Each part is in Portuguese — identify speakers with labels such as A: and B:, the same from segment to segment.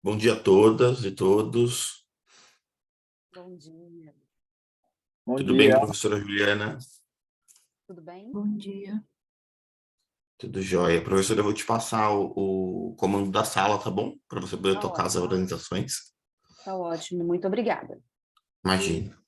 A: Bom dia a todas e todos.
B: Bom dia.
C: Bom
A: Tudo bem,
C: dia.
A: professora Juliana?
B: Tudo bem?
D: Bom dia.
A: Tudo jóia. Professora, eu vou te passar o comando da sala, tá bom? Para você poder
B: Tá
A: tocar as
B: ótimo.
A: apresentações.
B: Tá ótimo, muito obrigada.
A: Imagina.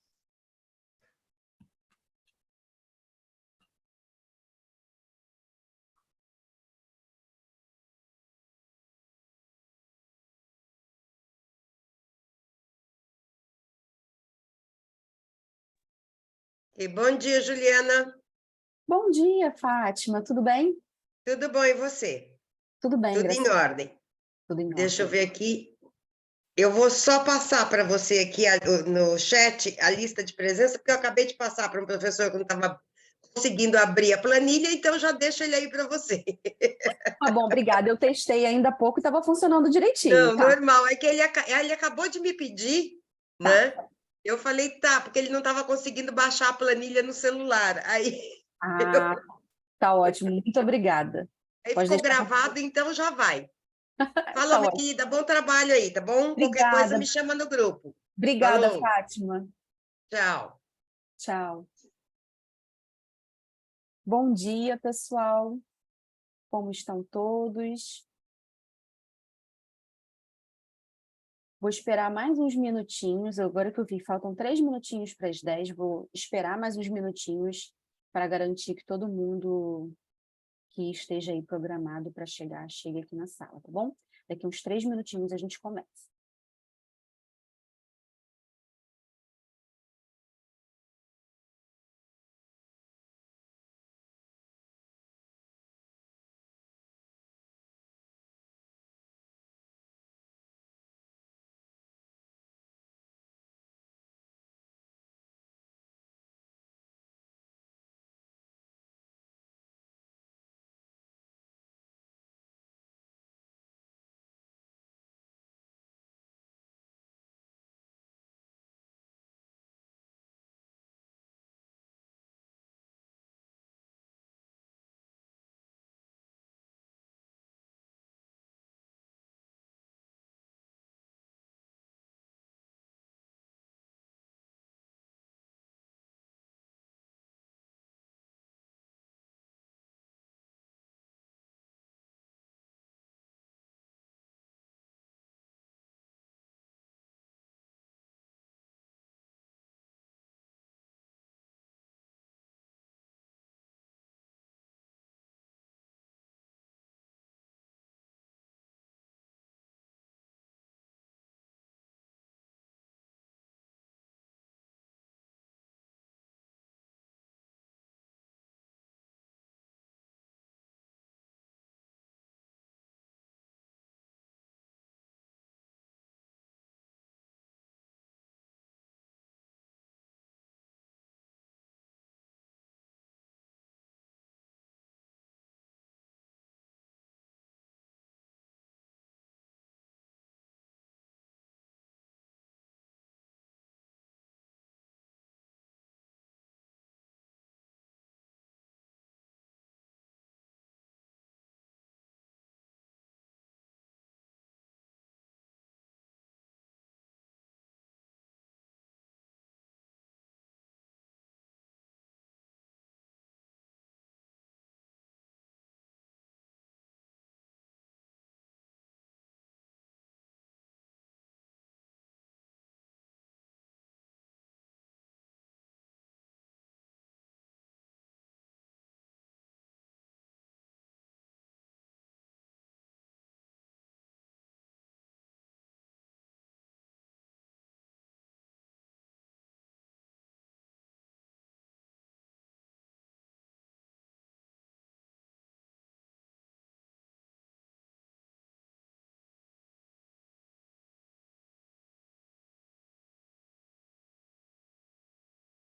E: E bom dia, Juliana.
B: Bom dia, Fátima, tudo bem?
E: Tudo bom, e você?
B: Tudo bem,
E: Tudo
B: graças
E: em
B: a Deus.
E: ordem.
B: Tudo em
E: Deixa eu
B: ordem.
E: ver aqui. Eu vou só passar para você aqui no chat a lista de presença, porque eu acabei de passar para um professor que não estava conseguindo abrir a planilha, então já deixo ele aí para você.
B: Tá bom, obrigada. Eu testei ainda há pouco e estava funcionando direitinho,
E: Não,
B: tá?
E: normal. É que ele acabou de me pedir, né? Eu falei, tá, porque ele não estava conseguindo baixar a planilha no celular. Aí,
B: Ah, tá ótimo, muito obrigada.
E: aí
B: Pode
E: ficou
B: deixar.
E: gravado, então já vai. Fala,
B: Tá
E: minha
B: ótimo.
E: querida, bom trabalho aí, tá bom? Qualquer coisa
B: Obrigada.
E: me chama no grupo.
B: Obrigada,
E: Falou,
B: Fátima.
E: tchau.
B: Tchau. Bom dia, pessoal. Como estão todos? Vou esperar mais uns minutinhos. Agora que eu vi, faltam 3 minutinhos para as 10. Vou esperar mais uns minutinhos para garantir que todo mundo que esteja aí programado para chegar, chegue aqui na sala, tá bom? Daqui uns 3 minutinhos a gente começa.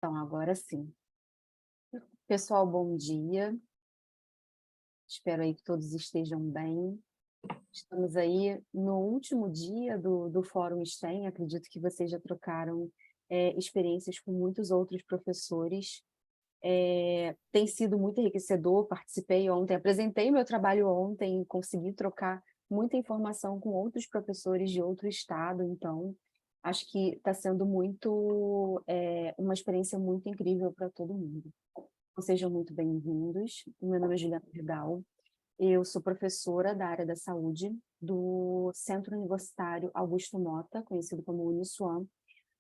B: Então, agora sim. Pessoal, bom dia. Espero aí que todos estejam bem. Estamos aí no último dia do Fórum STEM. Acredito que vocês já trocaram experiências com muitos outros professores. Tem sido muito enriquecedor. Participei ontem, apresentei meu trabalho ontem, consegui trocar muita informação com outros professores de outro estado. Então, acho que está sendo uma experiência muito incrível para todo mundo. Sejam muito bem-vindos. Meu nome é Juliana Vidal. Eu sou professora da área da saúde do Centro Universitário Augusto Mota, conhecido como Uniswan,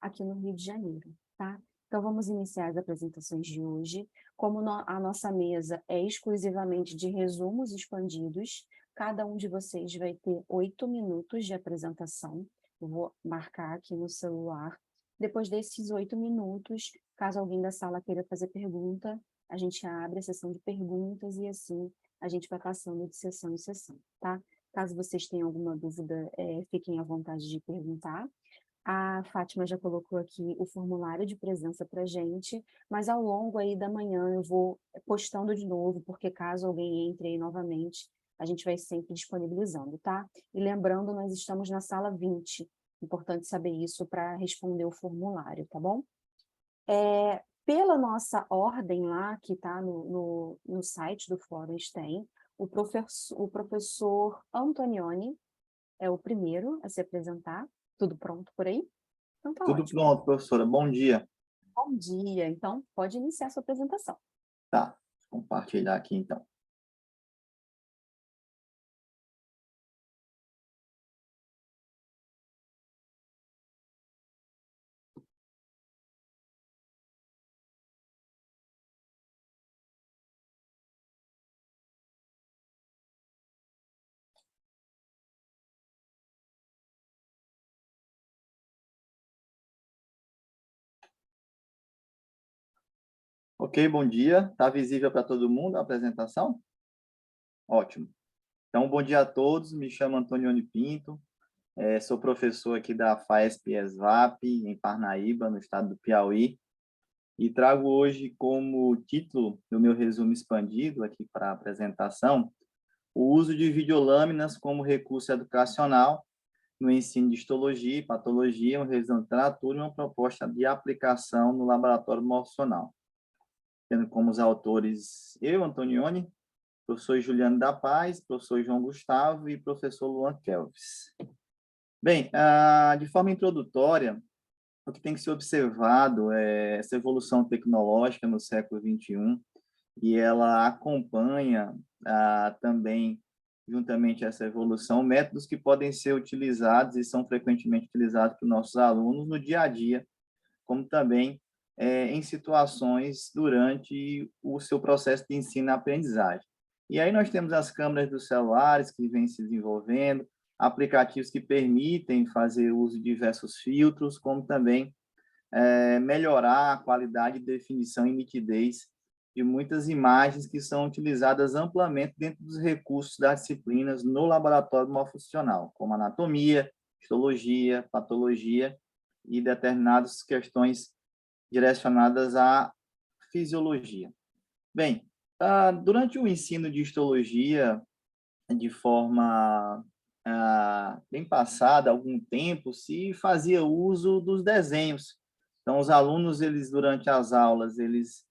B: aqui no Rio de Janeiro, tá? Então, vamos iniciar as apresentações de hoje. Como a nossa mesa é exclusivamente de resumos expandidos, cada um de vocês vai ter 8 minutos de apresentação. Eu vou marcar aqui no celular. Depois desses 8 minutos, caso alguém da sala queira fazer pergunta, a gente abre a sessão de perguntas e assim a gente vai passando de sessão em sessão, tá? Caso vocês tenham alguma dúvida, fiquem à vontade de perguntar. A Fátima já colocou aqui o formulário de presença para a gente, mas ao longo aí da manhã eu vou postando de novo, porque caso alguém entre aí novamente, a gente vai sempre disponibilizando, tá? E lembrando, nós estamos na sala 20, importante saber isso para responder o formulário, tá bom? Pela nossa ordem lá, que está no site do Fórum STEM, o professor Antonioni é o primeiro a se apresentar. Tudo pronto por aí? Então tá
C: Tudo
B: ótimo.
C: pronto, professora. Bom dia.
B: Bom dia. Então, pode iniciar a sua apresentação.
C: Tá, vou compartilhar aqui então. Ok, bom dia. Está visível para todo mundo a apresentação? Ótimo. Então, bom dia a todos. Me chamo Antonioni Pinto. Sou professor aqui da FAESP-ESVAP, em Parnaíba, no estado do Piauí. E trago hoje como título do meu resumo expandido aqui para a apresentação o uso de videolâminas como recurso educacional no ensino de histologia e patologia, uma revisão de literatura e uma proposta de aplicação no laboratório morfonal. Tendo como os autores eu, Antonioni, professor Juliano da Paz, professor João Gustavo e professor Luan Kelvis. Bem, de forma introdutória, o que tem que ser observado é essa evolução tecnológica no século XXI, e ela acompanha também, juntamente a essa evolução, métodos que podem ser utilizados e são frequentemente utilizados por nossos alunos no dia a dia, como também em situações durante o seu processo de ensino e aprendizagem. E aí nós temos as câmeras dos celulares que vêm se desenvolvendo, aplicativos que permitem fazer uso de diversos filtros, como também melhorar a qualidade, definição e nitidez de muitas imagens que são utilizadas amplamente dentro dos recursos das disciplinas no laboratório morfofuncional, como anatomia, histologia, patologia e determinadas questões direcionadas à fisiologia. Bem, durante o ensino de histologia, de forma bem passada, há algum tempo, se fazia uso dos desenhos. Então, os alunos, durante as aulas, eles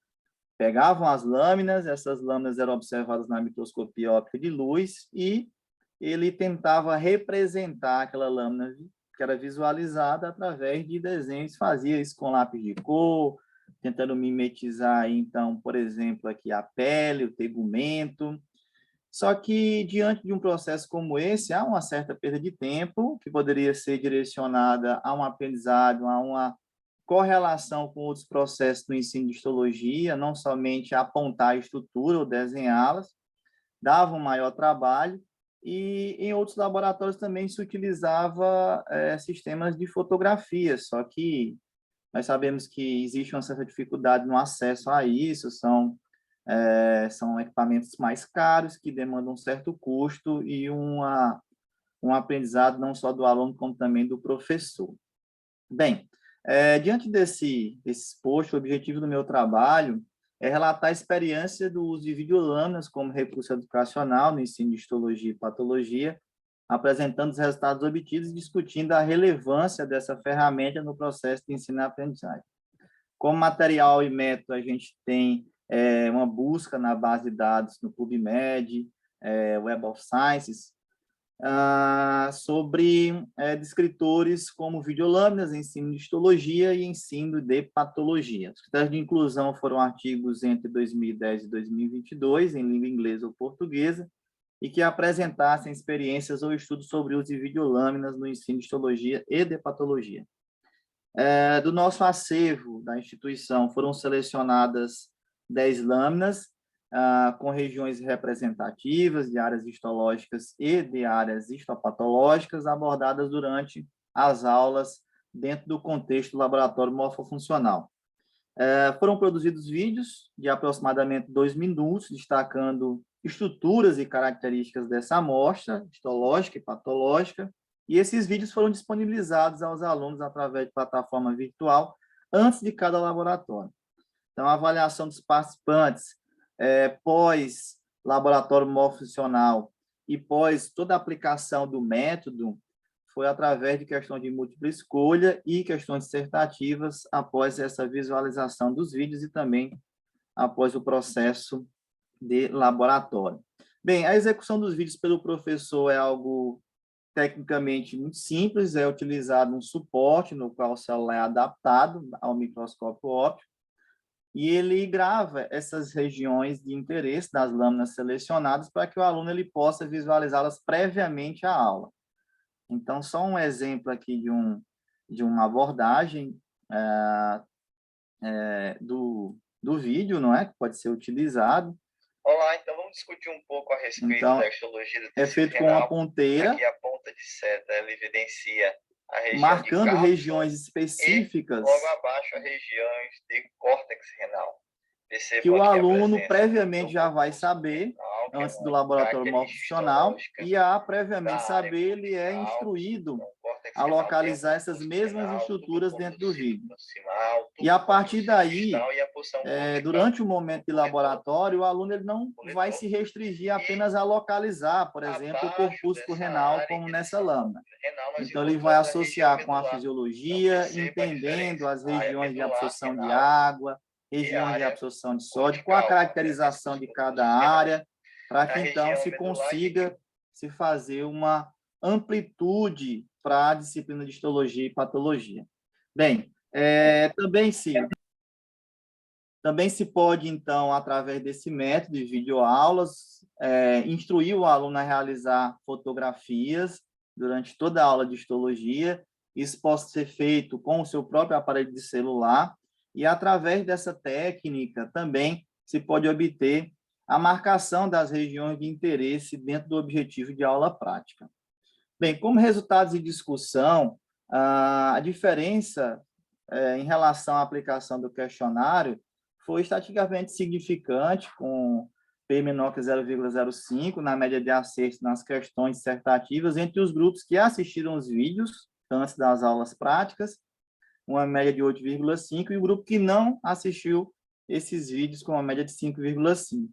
C: pegavam as lâminas, essas lâminas eram observadas na microscopia óptica de luz e ele tentava representar aquela lâmina que era visualizada através de desenhos, fazia isso com lápis de cor, tentando mimetizar, então, por exemplo, aqui a pele, o tegumento. Só que, diante de um processo como esse, há uma certa perda de tempo, que poderia ser direcionada a um aprendizado, a uma correlação com outros processos no ensino de histologia, não somente apontar a estrutura ou desenhá-las, dava um maior trabalho, e em outros laboratórios também se utilizava sistemas de fotografia, só que nós sabemos que existe uma certa dificuldade no acesso a isso, são equipamentos mais caros, que demandam um certo custo e um aprendizado não só do aluno, como também do professor. Bem, Diante desse exposto, o objetivo do meu trabalho é relatar a experiência do uso de videolâminas como recurso educacional no ensino de histologia e patologia, apresentando os resultados obtidos e discutindo a relevância dessa ferramenta no processo de ensino e aprendizagem. Como material e método, a gente tem uma busca na base de dados no PubMed, Web of Sciences, sobre descritores como videolâminas, ensino de histologia e ensino de patologia. Os critérios de inclusão foram artigos entre 2010 e 2022, em língua inglesa ou portuguesa, e que apresentassem experiências ou estudos sobre o uso de videolâminas no ensino de histologia e de patologia. Do nosso acervo da instituição, foram selecionadas 10 lâminas, com regiões representativas de áreas histológicas e de áreas histopatológicas, abordadas durante as aulas dentro do contexto do laboratório morfofuncional. Foram produzidos vídeos de aproximadamente 2 minutos, destacando estruturas e características dessa amostra histológica e patológica, e esses vídeos foram disponibilizados aos alunos através de plataforma virtual antes de cada laboratório. Então, a avaliação dos participantes pós-laboratório morfofuncional e pós toda a aplicação do método foi através de questões de múltipla escolha e questões dissertativas após essa visualização dos vídeos e também após o processo de laboratório. Bem, a execução dos vídeos pelo professor é algo tecnicamente muito simples, é utilizado um suporte no qual o celular é adaptado ao microscópio óptico, e ele grava essas regiões de interesse das lâminas selecionadas para que o aluno ele possa visualizá-las previamente à aula. Então, só um exemplo aqui de uma abordagem do vídeo, não é? Que pode ser utilizado.
D: Olá, então vamos discutir um pouco a respeito da histologia do tecido
C: é feito com
D: renal.
C: uma ponteira.
D: Aqui a ponta de seta, ela evidencia a região
C: marcando
D: de cápsula,
C: regiões específicas.
D: E logo abaixo, as regiões de córtex renal. Percebam
C: que o aluno
D: presença
C: previamente já vai
D: do
C: saber,
D: renal,
C: antes
D: é
C: do
D: uma
C: laboratório
D: característica
C: morfofuncional,
D: histológica
C: e a previamente
D: da área
C: saber, ele é
D: proximal.
C: instruído
D: Então, o córtex
C: a
D: renal tem
C: localizar
D: o
C: essas
D: corpus
C: mesmas
D: renal,
C: estruturas
D: tudo
C: dentro do vídeo.
D: proximal, tudo
C: E a partir
D: corpus
C: daí,
D: distal e a porção cortical.
C: durante o momento de laboratório, o aluno ele não
D: Coletor.
C: vai se restringir apenas a localizar, por exemplo, o corpúsculo renal, como nessa lâmina. Então, ele vai associar com a fisiologia, entendendo as regiões de absorção de água, regiões de absorção de sódio, com a caracterização de cada área, para que, então, se consiga se fazer uma amplitude para a disciplina de histologia e patologia. Bem, também se pode, então, através desse método de videoaulas, instruir o aluno a realizar fotografias durante toda a aula de histologia. Isso pode ser feito com o seu próprio aparelho de celular, e através dessa técnica também se pode obter a marcação das regiões de interesse dentro do objetivo de aula prática. Bem, como resultados de discussão, a diferença em relação à aplicação do questionário foi estatisticamente significante, com P-menor que 0,05 na média de acertos nas questões dissertativas entre os grupos que assistiram os vídeos antes das aulas práticas, uma média de 8,5, e o grupo que não assistiu esses vídeos com uma média de 5,5.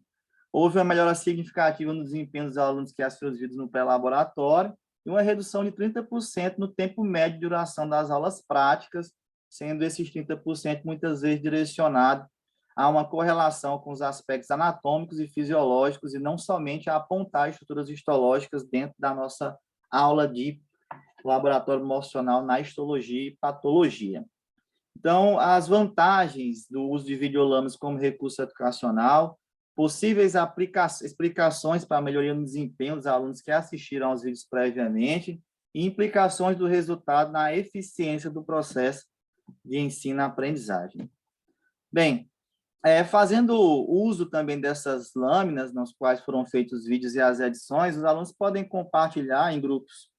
C: Houve uma melhora significativa no desempenho dos alunos que assistiram os vídeos no pré-laboratório e uma redução de 30% no tempo médio de duração das aulas práticas, sendo esses 30% muitas vezes direcionado a uma correlação com os aspectos anatômicos e fisiológicos e não somente a apontar estruturas histológicas dentro da nossa aula de laboratório morfofuncional na histologia e patologia. Então, as vantagens do uso de videolâminas como recurso educacional, possíveis explicações para a melhoria no desempenho dos alunos que assistiram aos vídeos previamente e implicações do resultado na eficiência do processo de ensino-aprendizagem. Bem, fazendo uso também dessas lâminas nas quais foram feitos os vídeos e as edições, os alunos podem compartilhar em grupos,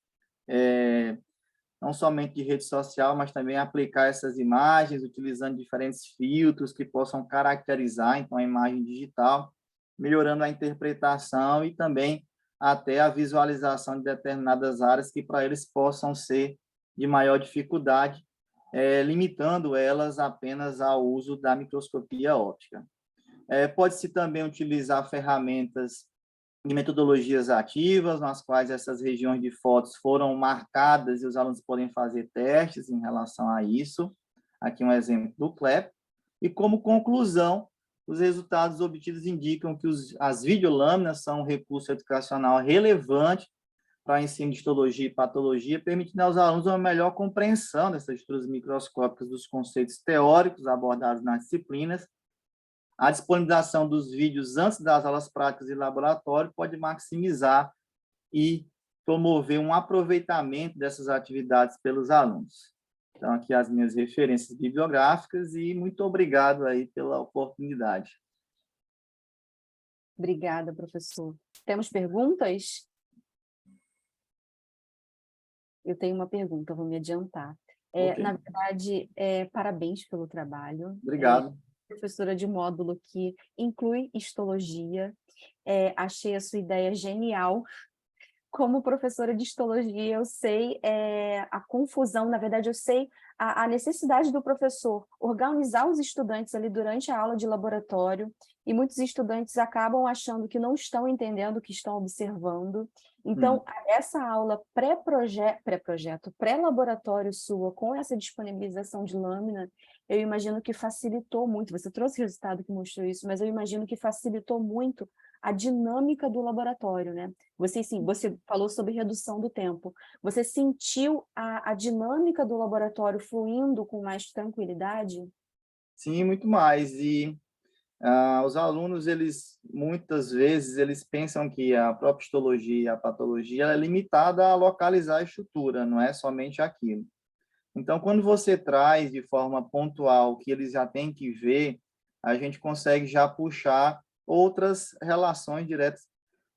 C: não somente de rede social, mas também aplicar essas imagens, utilizando diferentes filtros que possam caracterizar, então, a imagem digital, melhorando a interpretação e também até a visualização de determinadas áreas que para eles possam ser de maior dificuldade, limitando elas apenas ao uso da microscopia óptica. Pode-se também utilizar ferramentas de metodologias ativas, nas quais essas regiões de fotos foram marcadas e os alunos podem fazer testes em relação a isso. Aqui um exemplo do CLEP. E como conclusão, os resultados obtidos indicam que as videolâminas são um recurso educacional relevante para o ensino de histologia e patologia, permitindo aos alunos uma melhor compreensão dessas estruturas microscópicas dos conceitos teóricos abordados nas disciplinas. A disponibilização dos vídeos antes das aulas práticas e laboratório pode maximizar e promover um aproveitamento dessas atividades pelos alunos. Então, aqui as minhas referências bibliográficas e muito obrigado aí pela oportunidade.
B: Obrigada, professor. Temos perguntas? Eu tenho uma pergunta, vou me adiantar.
C: Ok.
B: Na verdade, parabéns pelo trabalho.
C: Obrigado.
B: Professora de módulo que inclui histologia. Achei a sua ideia genial. Como professora de histologia, eu sei a confusão, na verdade, eu sei a necessidade do professor organizar os estudantes ali durante a aula de laboratório, e muitos estudantes acabam achando que não estão entendendo o que estão observando. Então, essa aula pré-projeto, pré-laboratório sua, com essa disponibilização de lâmina, eu imagino que facilitou muito. Você trouxe resultado que mostrou isso, mas eu imagino que facilitou muito a dinâmica do laboratório, né? Você falou sobre redução do tempo. Você sentiu a dinâmica do laboratório fluindo com mais tranquilidade?
C: Sim, muito mais. E os alunos, muitas vezes, eles pensam que a própria histologia e a patologia é limitada a localizar a estrutura, não é somente aquilo. Então, quando você traz de forma pontual que eles já têm que ver, a gente consegue já puxar outras relações diretas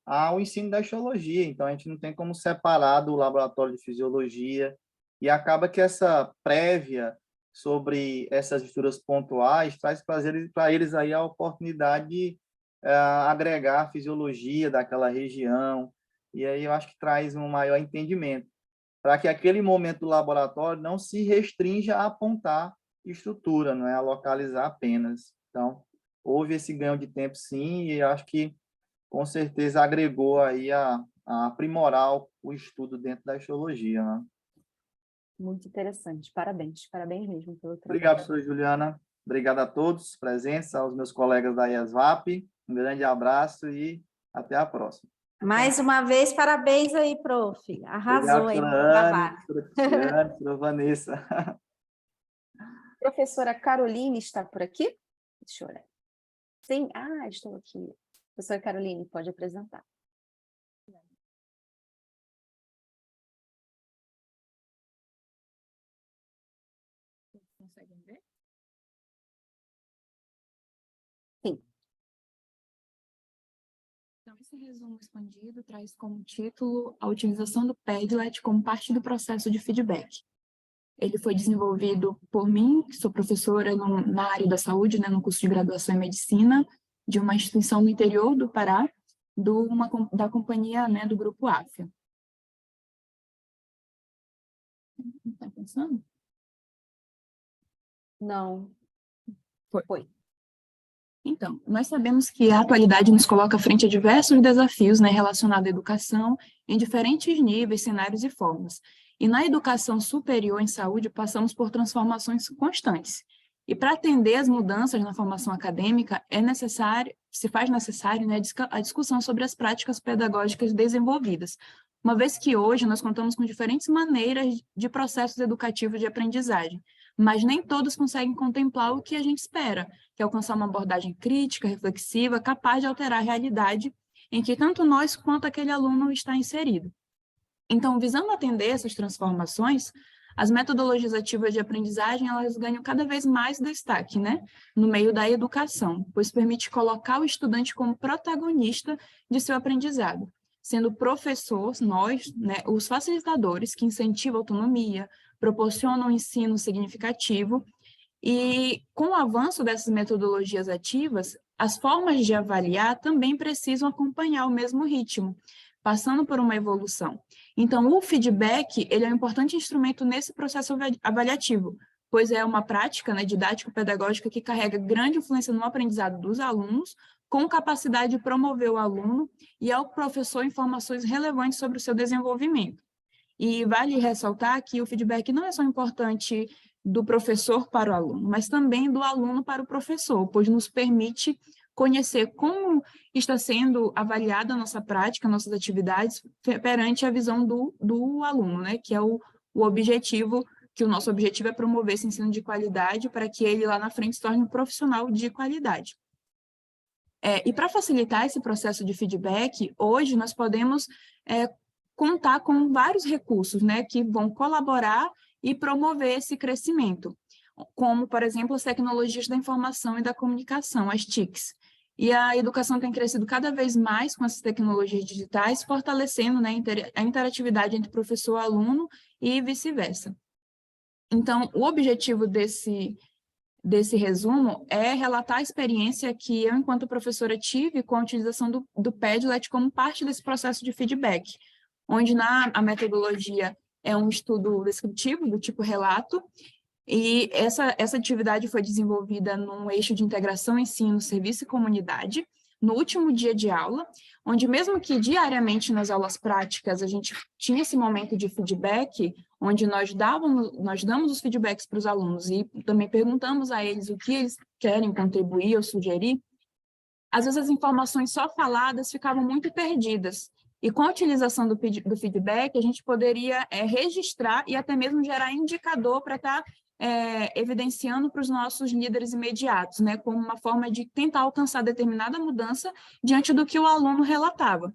C: ao ensino da histologia. Então, a gente não tem como separar do laboratório de fisiologia, e acaba que essa prévia sobre essas estruturas pontuais traz para eles aí a oportunidade de agregar a fisiologia daquela região, e aí eu acho que traz um maior entendimento, para que aquele momento do laboratório não se restrinja a apontar estrutura, não é a localizar apenas. Então, houve esse ganho de tempo, sim, e acho que, com certeza, agregou aí a aprimorar o estudo dentro da histologia, né?
B: Muito interessante. Parabéns mesmo pelo trabalho.
C: Obrigado, professora Juliana. Obrigado a todos presentes, aos meus colegas da IESVAP. Um grande abraço e até a próxima.
F: Mais uma vez, parabéns aí, prof. Arrasou aí no trabalho.
C: Professora Cristiane, professora Vanessa.
B: Professora Caroline está por aqui? Deixa eu olhar. Sim, estou aqui. Professora Caroline, pode apresentar.
G: Conseguem ver?
B: Sim.
G: Então, esse resumo expandido traz como título a utilização do Padlet como parte do processo de feedback. Ele foi desenvolvido por mim, que sou professora na área da saúde, né, no curso de graduação em medicina, de uma instituição no interior do Pará, da companhia, né, do Grupo AFIA. Está pensando?
B: Não. Foi.
G: Então, nós sabemos que a atualidade nos coloca frente a diversos desafios, né, relacionados à educação em diferentes níveis, cenários e formas. E na educação superior em saúde, passamos por transformações constantes. E para atender às mudanças na formação acadêmica, se faz necessário, né, a discussão sobre as práticas pedagógicas desenvolvidas, uma vez que hoje nós contamos com diferentes maneiras de processos educativos de aprendizagem, mas nem todos conseguem contemplar o que a gente espera, que é alcançar uma abordagem crítica, reflexiva, capaz de alterar a realidade em que tanto nós quanto aquele aluno está inserido. Então, visando atender essas transformações, as metodologias ativas de aprendizagem, elas ganham cada vez mais destaque, né, no meio da educação, pois permite colocar o estudante como protagonista de seu aprendizado, sendo o professor, nós, né, os facilitadores que incentivam a autonomia, proporcionam um ensino significativo, e com o avanço dessas metodologias ativas, as formas de avaliar também precisam acompanhar o mesmo ritmo, passando por uma evolução. Então, o feedback, ele é um importante instrumento nesse processo avaliativo, pois é uma prática, né, didático-pedagógica que carrega grande influência no aprendizado dos alunos, com capacidade de promover o aluno e ao professor informações relevantes sobre o seu desenvolvimento. E vale ressaltar que o feedback não é só importante do professor para o aluno, mas também do aluno para o professor, pois nos permite conhecer como está sendo avaliada a nossa prática, nossas atividades, perante a visão do aluno, né, que é o objetivo, que o nosso objetivo é promover esse ensino de qualidade para que ele lá na frente se torne um profissional de qualidade. E para facilitar esse processo de feedback, hoje nós podemos contar com vários recursos, né, que vão colaborar e promover esse crescimento, como, por exemplo, as tecnologias da informação e da comunicação, as TICs. E a educação tem crescido cada vez mais com essas tecnologias digitais, fortalecendo, né, a interatividade entre professor e aluno e vice-versa. Então, o objetivo desse resumo é relatar a experiência que eu, enquanto professora, tive com a utilização do Padlet como parte desse processo de feedback, onde a metodologia é um estudo descritivo, do tipo relato, e essa atividade foi desenvolvida num eixo de integração, ensino, serviço e comunidade, no último dia de aula, onde mesmo que diariamente nas aulas práticas a gente tinha esse momento de feedback, onde nós damos os feedbacks para os alunos e também perguntamos a eles o que eles querem contribuir ou sugerir, às vezes as informações só faladas ficavam muito perdidas. E com a utilização do feedback, a gente poderia registrar e até mesmo gerar indicador para estar evidenciando para os nossos líderes imediatos, né, como uma forma de tentar alcançar determinada mudança diante do que o aluno relatava.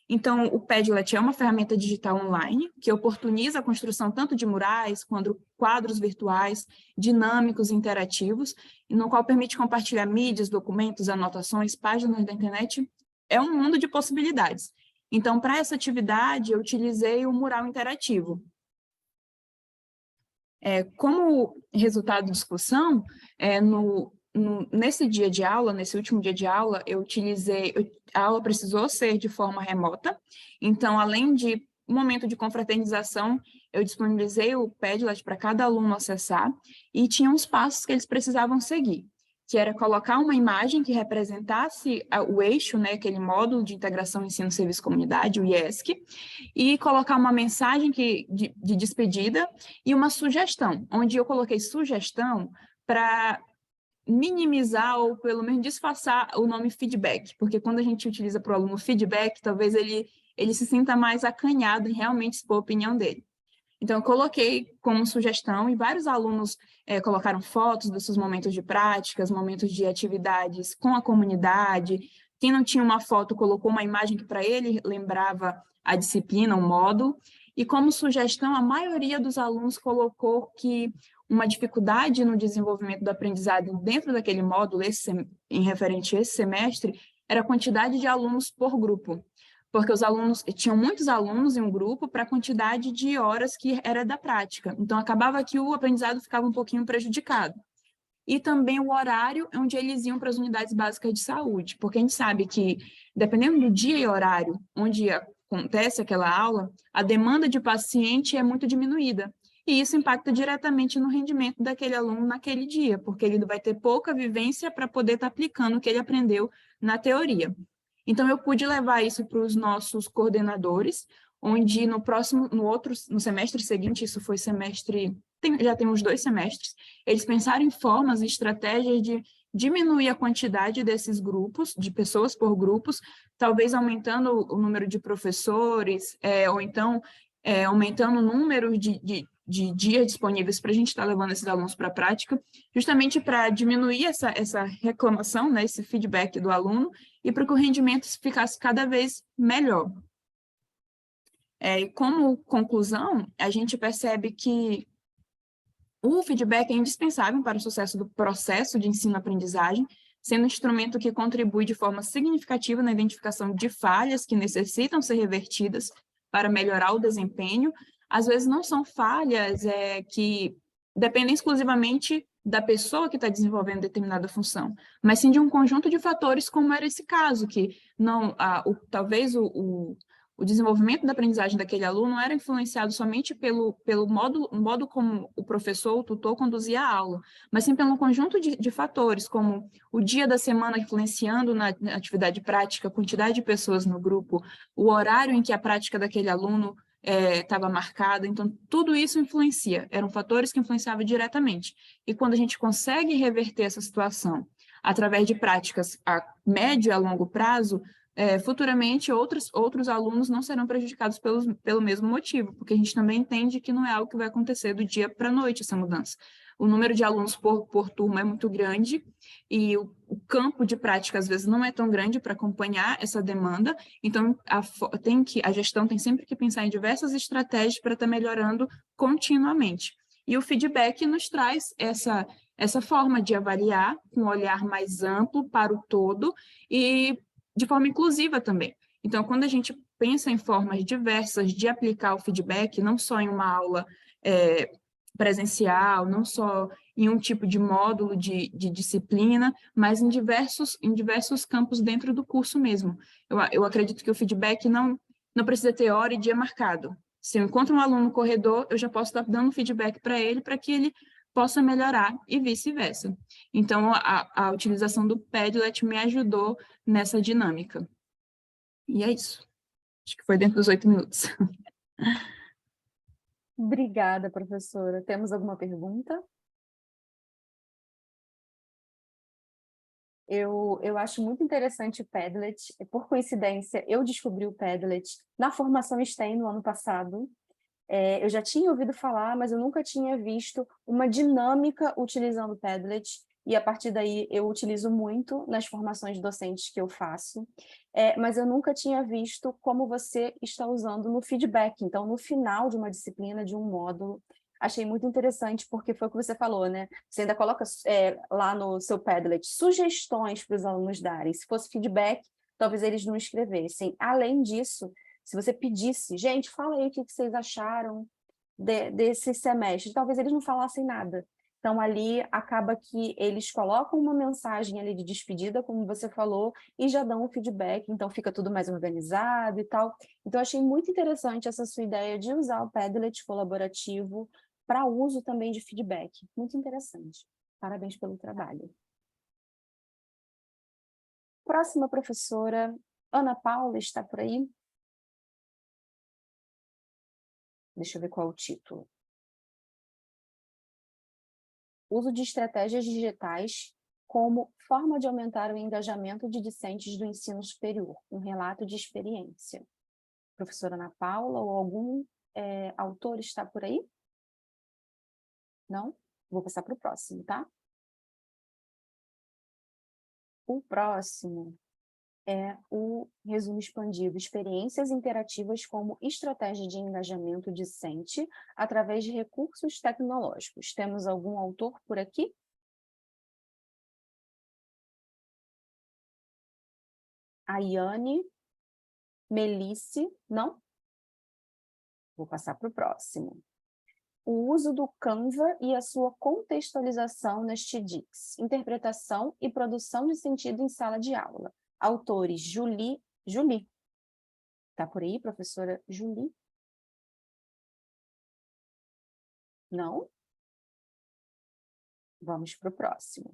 G: Então, o Padlet é uma ferramenta digital online que oportuniza a construção tanto de murais, quanto quadros virtuais, dinâmicos e interativos, no qual permite compartilhar mídias, documentos, anotações, páginas da internet. É um mundo de possibilidades. Então, para essa atividade, eu utilizei o mural interativo. Como resultado de discussão, nesse dia de aula, nesse último dia de aula, a aula precisou ser de forma remota, então, além de um momento de confraternização, eu disponibilizei o Padlet para cada aluno acessar, e tinha uns passos que eles precisavam seguir, que era colocar uma imagem que representasse o eixo, né, aquele módulo de integração ensino, serviço, comunidade, o IESC, e colocar uma mensagem de despedida e uma sugestão, onde eu coloquei sugestão para minimizar ou pelo menos disfarçar o nome feedback, porque quando a gente utiliza para o aluno feedback, talvez ele se sinta mais acanhado em realmente expor a opinião dele. Então, eu coloquei como sugestão, e vários alunos colocaram fotos dos seus momentos de práticas, momentos de atividades com a comunidade. Quem não tinha uma foto, colocou uma imagem que para ele lembrava a disciplina, o módulo. E como sugestão, a maioria dos alunos colocou que uma dificuldade no desenvolvimento do aprendizado dentro daquele módulo, em referente a esse semestre, era a quantidade de alunos por grupo. Porque os alunos, tinham muitos alunos em um grupo para a quantidade de horas que era da prática. Então, acabava que o aprendizado ficava um pouquinho prejudicado. E também o horário onde eles iam para as unidades básicas de saúde, porque a gente sabe que, dependendo do dia e horário onde acontece aquela aula, a demanda de paciente é muito diminuída. E isso impacta diretamente no rendimento daquele aluno naquele dia, porque ele vai ter pouca vivência para poder estar aplicando o que ele aprendeu na teoria. Então, eu pude levar isso para os nossos coordenadores, onde no semestre seguinte, isso foi já tem uns 2 semestres, eles pensaram em formas e estratégias de diminuir a quantidade desses grupos, de pessoas por grupos, talvez aumentando o número de professores, ou então aumentando o número de dias disponíveis para a gente estar levando esses alunos para a prática, justamente para diminuir essa reclamação, né, esse feedback do aluno, e para que o rendimento ficasse cada vez melhor. E como conclusão, a gente percebe que o feedback é indispensável para o sucesso do processo de ensino-aprendizagem, sendo um instrumento que contribui de forma significativa na identificação de falhas que necessitam ser revertidas para melhorar o desempenho. Às vezes não são falhas que dependem exclusivamente da pessoa que está desenvolvendo determinada função, mas sim de um conjunto de fatores, como era esse caso, que talvez o o desenvolvimento da aprendizagem daquele aluno não era influenciado somente pelo modo como o professor, o tutor, conduzia a aula, mas sim pelo conjunto de fatores, como o dia da semana influenciando na atividade prática, a quantidade de pessoas no grupo, o horário em que a prática daquele aluno estava marcada. Então, tudo isso influencia, eram fatores que influenciavam diretamente. E quando a gente consegue reverter essa situação através de práticas a médio e a longo prazo, futuramente outros alunos não serão prejudicados pelo mesmo motivo, porque a gente também entende que não é algo que vai acontecer do dia para a noite, essa mudança. O número de alunos por turma é muito grande e o campo de prática, às vezes, não é tão grande para acompanhar essa demanda, então a gestão tem sempre que pensar em diversas estratégias para estar melhorando continuamente. E o feedback nos traz essa forma de avaliar com um olhar mais amplo para o todo e de forma inclusiva também. Então, quando a gente pensa em formas diversas de aplicar o feedback, não só em uma aula presencial, não só em um tipo de módulo de disciplina, mas em diversos campos dentro do curso mesmo. Eu acredito que o feedback não precisa ter hora e dia marcado. Se eu encontro um aluno no corredor, eu já posso estar dando feedback para ele, para que ele possa melhorar e vice-versa. Então, a utilização do Padlet me ajudou nessa dinâmica. E é isso. Acho que foi dentro dos 8 minutos.
B: Obrigada, professora. Temos alguma pergunta? Eu acho muito interessante o Padlet. Por coincidência, eu descobri o Padlet na formação STEM no ano passado. Eu já tinha ouvido falar, mas eu nunca tinha visto uma dinâmica utilizando o Padlet, e a partir daí eu utilizo muito nas formações docentes que eu faço, mas eu nunca tinha visto como você está usando no feedback. Então, no final de uma disciplina, de um módulo, achei muito interessante, porque foi o que você falou, né? Você ainda coloca lá no seu Padlet sugestões para os alunos darem. Se fosse feedback, talvez eles não escrevessem. Além disso, se você pedisse, gente, fala aí o que vocês acharam desse semestre, talvez eles não falassem nada. Então, ali acaba que eles colocam uma mensagem ali de despedida, como você falou, e já dão um feedback, então fica tudo mais organizado e tal. Então, achei muito interessante essa sua ideia de usar o Padlet colaborativo para uso também de feedback. Muito interessante. Parabéns pelo trabalho. Próxima professora, Ana Paula, está por aí? Deixa eu ver qual é o título. Uso de estratégias digitais como forma de aumentar o engajamento de discentes do ensino superior. Um relato de experiência. Professora Ana Paula ou algum autor está por aí? Não? Vou passar para o próximo, tá? O próximo é o resumo expandido, experiências interativas como estratégia de engajamento discente através de recursos tecnológicos. Temos algum autor por aqui? Ayane, Melice, não? Vou passar para o próximo. O uso do Canva e a sua contextualização nas TEDx. Interpretação e produção de sentido em sala de aula. Autores, Julie. Está por aí, professora Julie? Não? Vamos para o próximo.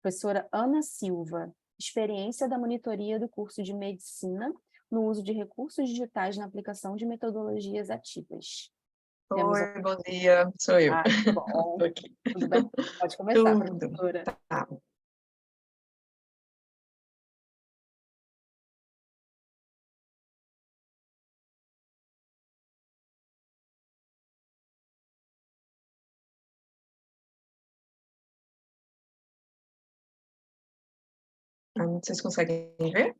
B: Professora Ana Silva. Experiência da monitoria do curso de medicina no uso de recursos digitais na aplicação de metodologias ativas.
H: Oi, bom dia, sou eu.
B: Ah, bom.
H: Tô aqui.
B: Tudo bem? Pode começar,
H: Tudo.
B: professora.
H: Tá. Vocês conseguem ver?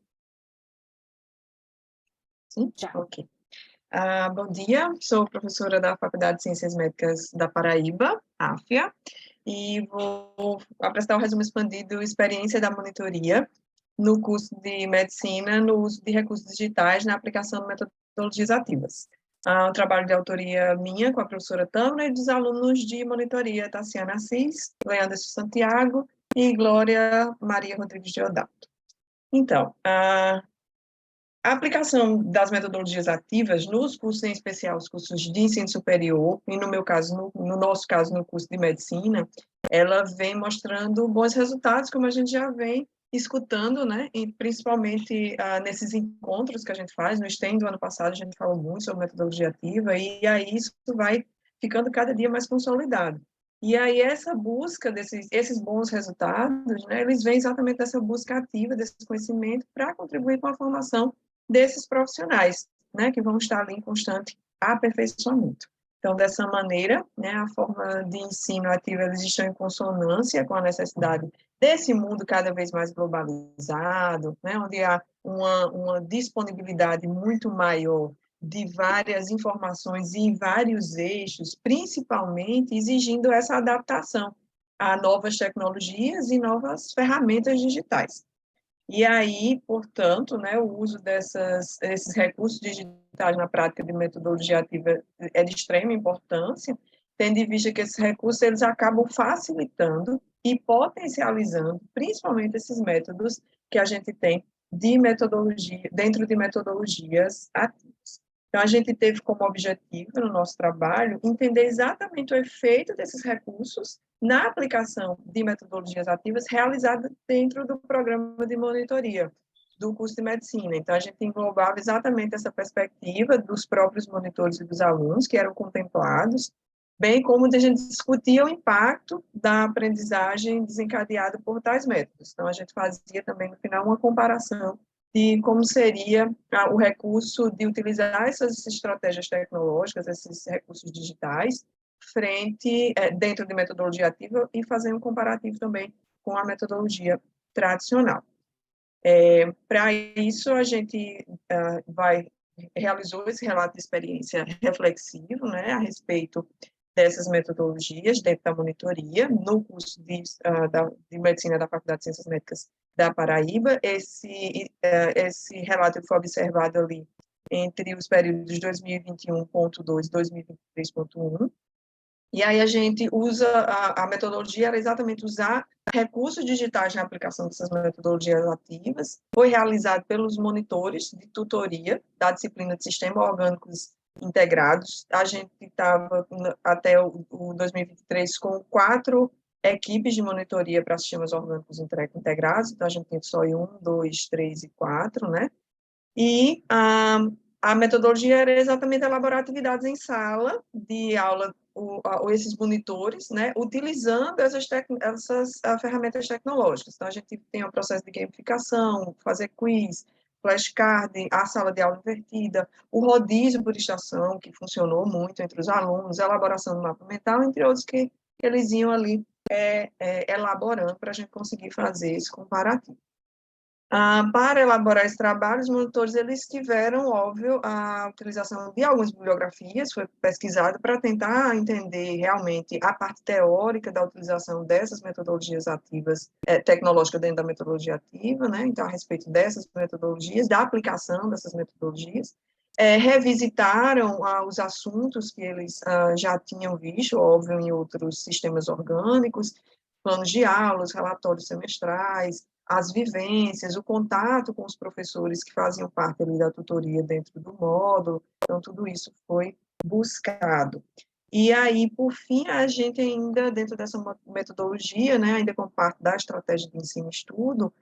H: Sim?
B: Já.
H: Ok. Bom dia, sou professora da Faculdade de Ciências Médicas da Paraíba, AFIA, e vou apresentar o resumo expandido Experiência da Monitoria no curso de Medicina no uso de recursos digitais na aplicação de metodologias ativas. Um trabalho de autoria minha com a professora Tâmara e dos alunos de monitoria Tassiana Assis, Leandro Santiago e Glória Maria Rodrigues Deodato. Então, A aplicação das metodologias ativas nos cursos, em especial os cursos de ensino superior, e no meu caso, no nosso caso, no curso de medicina, ela vem mostrando bons resultados, como a gente já vem escutando, né, e principalmente nesses encontros que a gente faz. No STEM do ano passado, a gente falou muito sobre metodologia ativa, e aí isso vai ficando cada dia mais consolidado. E aí essa busca esses bons resultados, né, eles vêm exatamente dessa busca ativa, desse conhecimento, para contribuir com a formação desses profissionais, né, que vão estar ali em constante aperfeiçoamento. Então, dessa maneira, né, a forma de ensino ativo, eles estão em consonância com a necessidade desse mundo cada vez mais globalizado, né, onde há uma disponibilidade muito maior de várias informações e vários eixos, principalmente exigindo essa adaptação a novas tecnologias e novas ferramentas digitais. E aí, portanto, né, o uso desses recursos digitais na prática de metodologia ativa é de extrema importância, tendo em vista que esses recursos eles acabam facilitando e potencializando, principalmente esses métodos que a gente tem de metodologia, dentro de metodologias ativas. Então, a gente teve como objetivo, no nosso trabalho, entender exatamente o efeito desses recursos na aplicação de metodologias ativas realizada dentro do programa de monitoria do curso de medicina. Então, a gente englobava exatamente essa perspectiva dos próprios monitores e dos alunos que eram contemplados, bem como a gente discutia o impacto da aprendizagem desencadeada por tais métodos. Então, a gente fazia também, no final, uma comparação de como seria o recurso de utilizar essas estratégias tecnológicas, esses recursos digitais, dentro de metodologia ativa e fazer um comparativo também com a metodologia tradicional. Para isso, a gente realizou esse relato de experiência reflexivo, né, a respeito dessas metodologias dentro da monitoria, no curso de medicina da Faculdade de Ciências Médicas da Paraíba. Esse relato foi observado ali entre os períodos 2021.2 e 2023.1. E aí a gente usa, a metodologia era exatamente usar recursos digitais na aplicação dessas metodologias ativas. Foi realizado pelos monitores de tutoria da disciplina de Sistemas Orgânicos Integrados. A gente estava, até o 2023, com 4 equipes de monitoria para sistemas orgânicos integrados. Então, a gente tem só 1, 2, 3 e 4, né? E a metodologia era exatamente elaborar atividades em sala de aula, esses monitores, né, utilizando essas ferramentas tecnológicas. Então, a gente tem um processo de gamificação, fazer quiz, flashcard, a sala de aula invertida, o rodízio por estação, que funcionou muito entre os alunos, a elaboração do mapa mental, entre outros que eles iam ali elaborando para a gente conseguir fazer esse comparativo. Para elaborar esse trabalho, os monitores eles tiveram, óbvio, a utilização de algumas bibliografias, foi pesquisado para tentar entender realmente a parte teórica da utilização dessas metodologias ativas, tecnológicas dentro da metodologia ativa, né? Então, a respeito dessas metodologias, da aplicação dessas metodologias. Revisitaram os assuntos que eles já tinham visto, óbvio, em outros sistemas orgânicos, planos de aulas, relatórios semestrais, as vivências, o contato com os professores que faziam parte ali da tutoria dentro do módulo. Então, tudo isso foi buscado. E aí, por fim, a gente ainda, dentro dessa metodologia, né, ainda como parte da estratégia de ensino e estudo,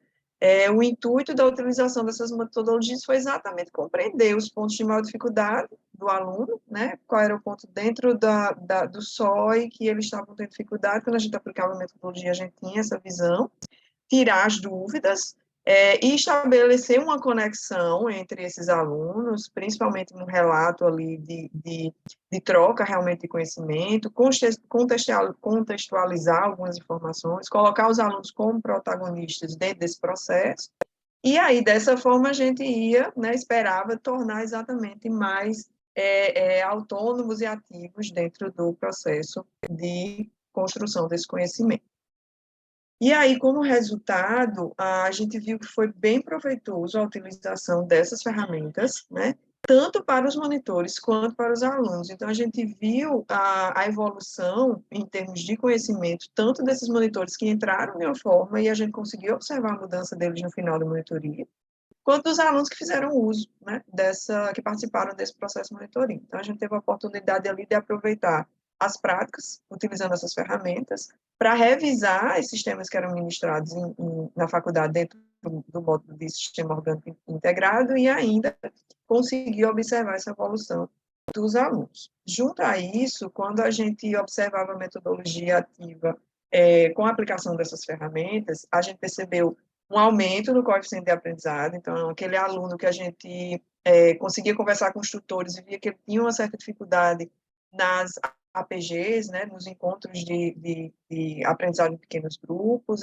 H: o intuito da utilização dessas metodologias foi exatamente compreender os pontos de maior dificuldade do aluno, né, qual era o ponto dentro do SOI que eles estavam tendo dificuldade. Quando a gente aplicava a metodologia, a gente tinha essa visão, tirar as dúvidas e estabelecer uma conexão entre esses alunos, principalmente no relato ali de troca realmente de conhecimento, contextualizar algumas informações, colocar os alunos como protagonistas dentro desse processo, e aí, dessa forma, a gente ia, né, esperava tornar exatamente mais autônomos e ativos dentro do processo de construção desse conhecimento. E aí, como resultado, a gente viu que foi bem proveitoso a utilização dessas ferramentas, né, tanto para os monitores quanto para os alunos. Então, a gente viu a evolução em termos de conhecimento, tanto desses monitores que entraram de uma forma e a gente conseguiu observar a mudança deles no final da monitoria, quanto dos alunos que fizeram uso, né, que participaram desse processo de monitoria. Então, a gente teve a oportunidade ali de aproveitar as práticas, utilizando essas ferramentas, para revisar esses sistemas que eram ministrados na faculdade dentro do módulo de sistema orgânico integrado e ainda conseguir observar essa evolução dos alunos. Junto a isso, quando a gente observava a metodologia ativa com a aplicação dessas ferramentas, a gente percebeu um aumento no coeficiente de aprendizado. Então, aquele aluno que a gente conseguia conversar com os tutores e via que ele tinha uma certa dificuldade nas APGs, né, nos encontros de aprendizado em pequenos grupos,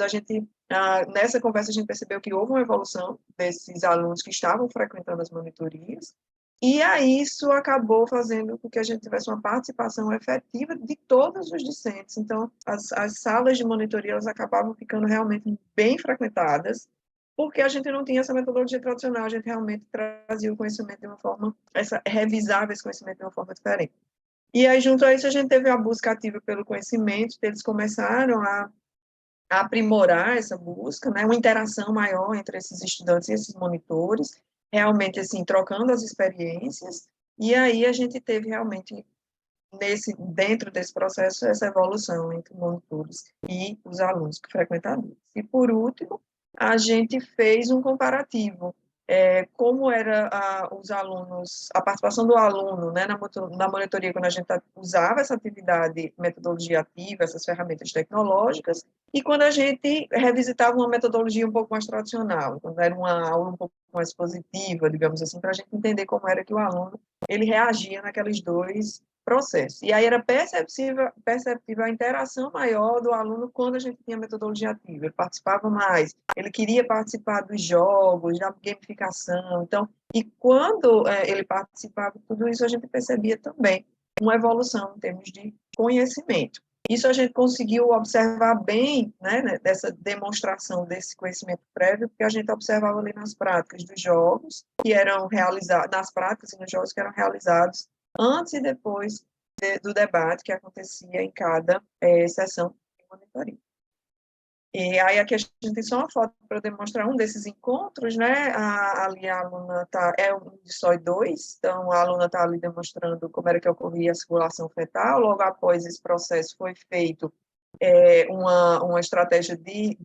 H: nessa conversa a gente percebeu que houve uma evolução desses alunos que estavam frequentando as monitorias, e aí isso acabou fazendo com que a gente tivesse uma participação efetiva de todos os discentes. Então, as salas de monitoria, elas acabavam ficando realmente bem frequentadas, porque a gente não tinha essa metodologia tradicional, a gente realmente trazia o conhecimento de uma forma, revisava esse conhecimento de uma forma diferente. E aí, junto a isso, a gente teve a busca ativa pelo conhecimento, eles começaram a aprimorar essa busca, né, uma interação maior entre esses estudantes e esses monitores, realmente, assim, trocando as experiências, e aí a gente teve realmente, dentro desse processo, essa evolução entre monitores e os alunos que frequentadores. E, por último, a gente fez um comparativo, como era os alunos, a participação do aluno, né, na monitoria, quando a gente usava essa atividade, metodologia ativa, essas ferramentas tecnológicas, e quando a gente revisitava uma metodologia um pouco mais tradicional, quando era uma aula um pouco mais positiva, digamos assim, para a gente entender como era que o aluno ele reagia naqueles dois processos. E aí era perceptível a interação maior do aluno quando a gente tinha metodologia ativa, ele participava mais, ele queria participar dos jogos, da gamificação, então, e quando ele participava de tudo isso, a gente percebia também uma evolução em termos de conhecimento. Isso a gente conseguiu observar bem, né, dessa demonstração desse conhecimento prévio, porque a gente observava ali nas práticas dos jogos que eram realizados, nas práticas e nos jogos que eram realizados antes e depois do debate que acontecia em cada sessão de monitoria. E aí aqui a gente tem só uma foto para demonstrar um desses encontros, né? Ali a aluna está, um de só 2, então a aluna está ali demonstrando como era que ocorria a circulação fetal. Logo após esse processo foi feito uma estratégia de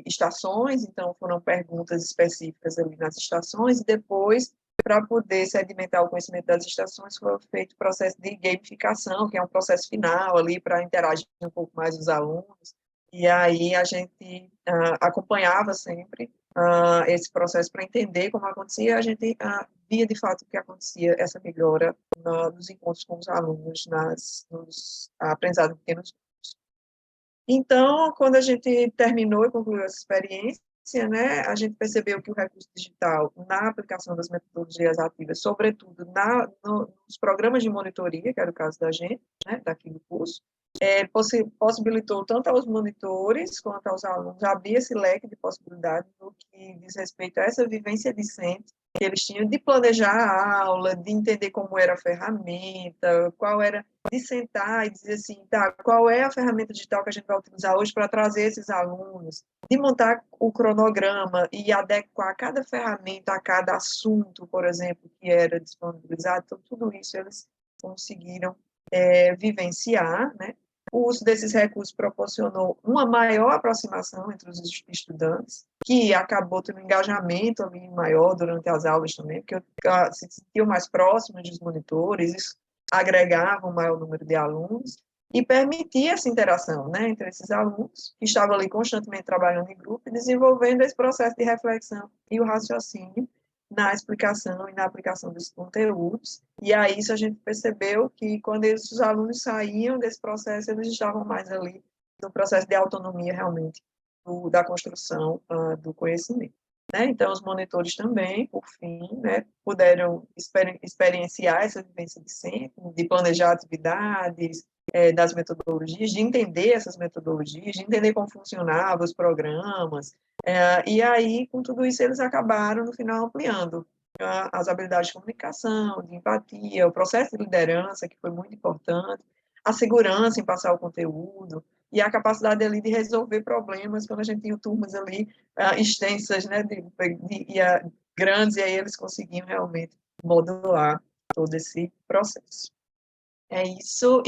H: estações, então foram perguntas específicas ali nas estações, e depois, para poder sedimentar o conhecimento das estações, foi feito o processo de gamificação, que é um processo final ali para interagir um pouco mais os alunos. E aí a gente acompanhava sempre esse processo para entender como acontecia, a gente via de fato o que acontecia, essa melhora nos encontros com os alunos, nos aprendizados em pequenos grupos. Então, quando a gente terminou e concluiu essa experiência, né, a gente percebeu que o recurso digital, na aplicação das metodologias ativas, sobretudo nos programas de monitoria, que era o caso da gente, né, daqui do curso, possibilitou tanto aos monitores quanto aos alunos abrir esse leque de possibilidades no que diz respeito a essa vivência discente que eles tinham de planejar a aula, de entender como era a ferramenta, de sentar e dizer assim, tá, qual é a ferramenta digital que a gente vai utilizar hoje para trazer esses alunos, de montar o cronograma e adequar cada ferramenta a cada assunto, por exemplo, que era disponibilizado. Então, tudo isso eles conseguiram vivenciar, né? O uso desses recursos proporcionou uma maior aproximação entre os estudantes, que acabou tendo um engajamento ali maior durante as aulas também, porque se sentiam mais próximos dos monitores, isso agregava um maior número de alunos e permitia essa interação, né, entre esses alunos que estavam ali constantemente trabalhando em grupo e desenvolvendo esse processo de reflexão e o raciocínio na explicação e na aplicação dos conteúdos. E aí isso a gente percebeu que quando os alunos saíam desse processo, eles estavam mais ali no processo de autonomia realmente da construção do conhecimento. Né? Então, os monitores também, por fim, né, puderam experienciar essa vivência de planejar atividades, das metodologias, de entender essas metodologias, de entender como funcionavam os programas, e aí, com tudo isso, eles acabaram, no final, ampliando as habilidades de comunicação, de empatia, o processo de liderança, que foi muito importante, a segurança em passar o conteúdo, e a capacidade ali de resolver problemas, quando a gente tinha turmas ali extensas, né, grandes, e aí eles conseguiam realmente modular todo esse processo. É isso,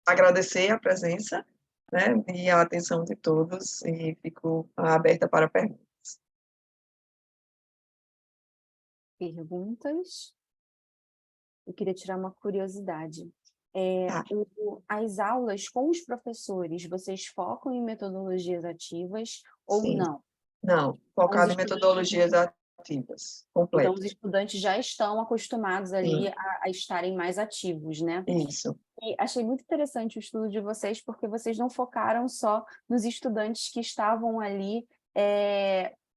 H: agradecer a presença, né, e a atenção de todos, e fico aberta para perguntas.
B: Perguntas? Eu queria tirar uma curiosidade.
H: Tá.
B: As aulas com os professores, vocês focam em metodologias ativas ou
H: Sim.
B: não?
H: Não, focado em
B: estudantes-
H: metodologias ativas,
B: Então, os
H: completas.
B: estudantes já estão acostumados ali
H: Sim.
B: a estarem mais ativos, né?
H: Isso.
B: E achei muito interessante o estudo de vocês, porque vocês não focaram só nos estudantes que estavam ali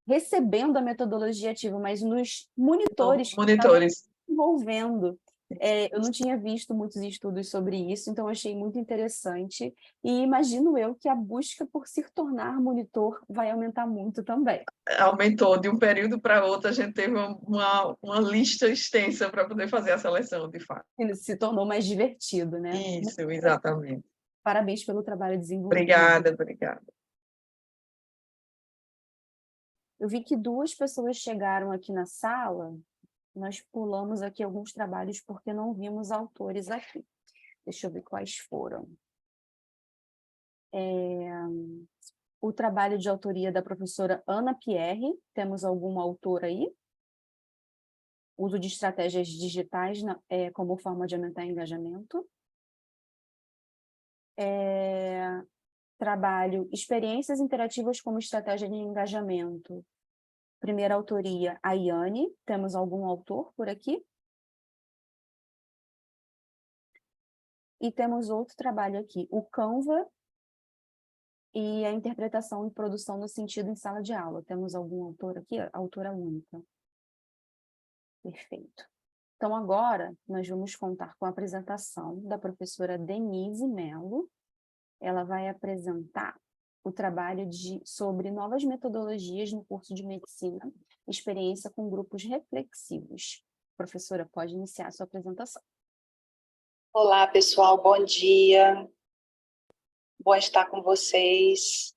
B: recebendo a metodologia ativa, mas nos monitores que estavam
H: Monitores.
B: envolvendo. Eu não tinha visto muitos estudos sobre isso, então achei muito interessante. E imagino eu que a busca por se tornar monitor vai aumentar muito também.
H: Aumentou de um período para outro, a gente teve uma lista extensa para poder fazer a seleção, de fato.
B: Ele se tornou mais divertido, né?
H: Isso, exatamente.
B: Parabéns pelo trabalho desenvolvido.
H: Obrigada.
B: Eu vi que 2 pessoas chegaram aqui na sala. Nós pulamos aqui alguns trabalhos porque não vimos autores aqui. Deixa eu ver quais foram. O trabalho de autoria da professora Ana Pierre. Temos algum autor aí? Uso de estratégias digitais como forma de aumentar engajamento. Trabalho Experiências Interativas como Estratégia de Engajamento. Primeira autoria, a Iane. Temos algum autor por aqui? E temos outro trabalho aqui, o Canva e a interpretação e produção no sentido em sala de aula. Temos algum autor aqui? Autora única. Perfeito. Então, agora, nós vamos contar com a apresentação da professora Denise Mello. Ela vai apresentar o trabalho sobre novas metodologias no curso de medicina, experiência com grupos reflexivos. Professora, pode iniciar a sua apresentação.
I: Olá, pessoal, bom dia. Bom estar com vocês.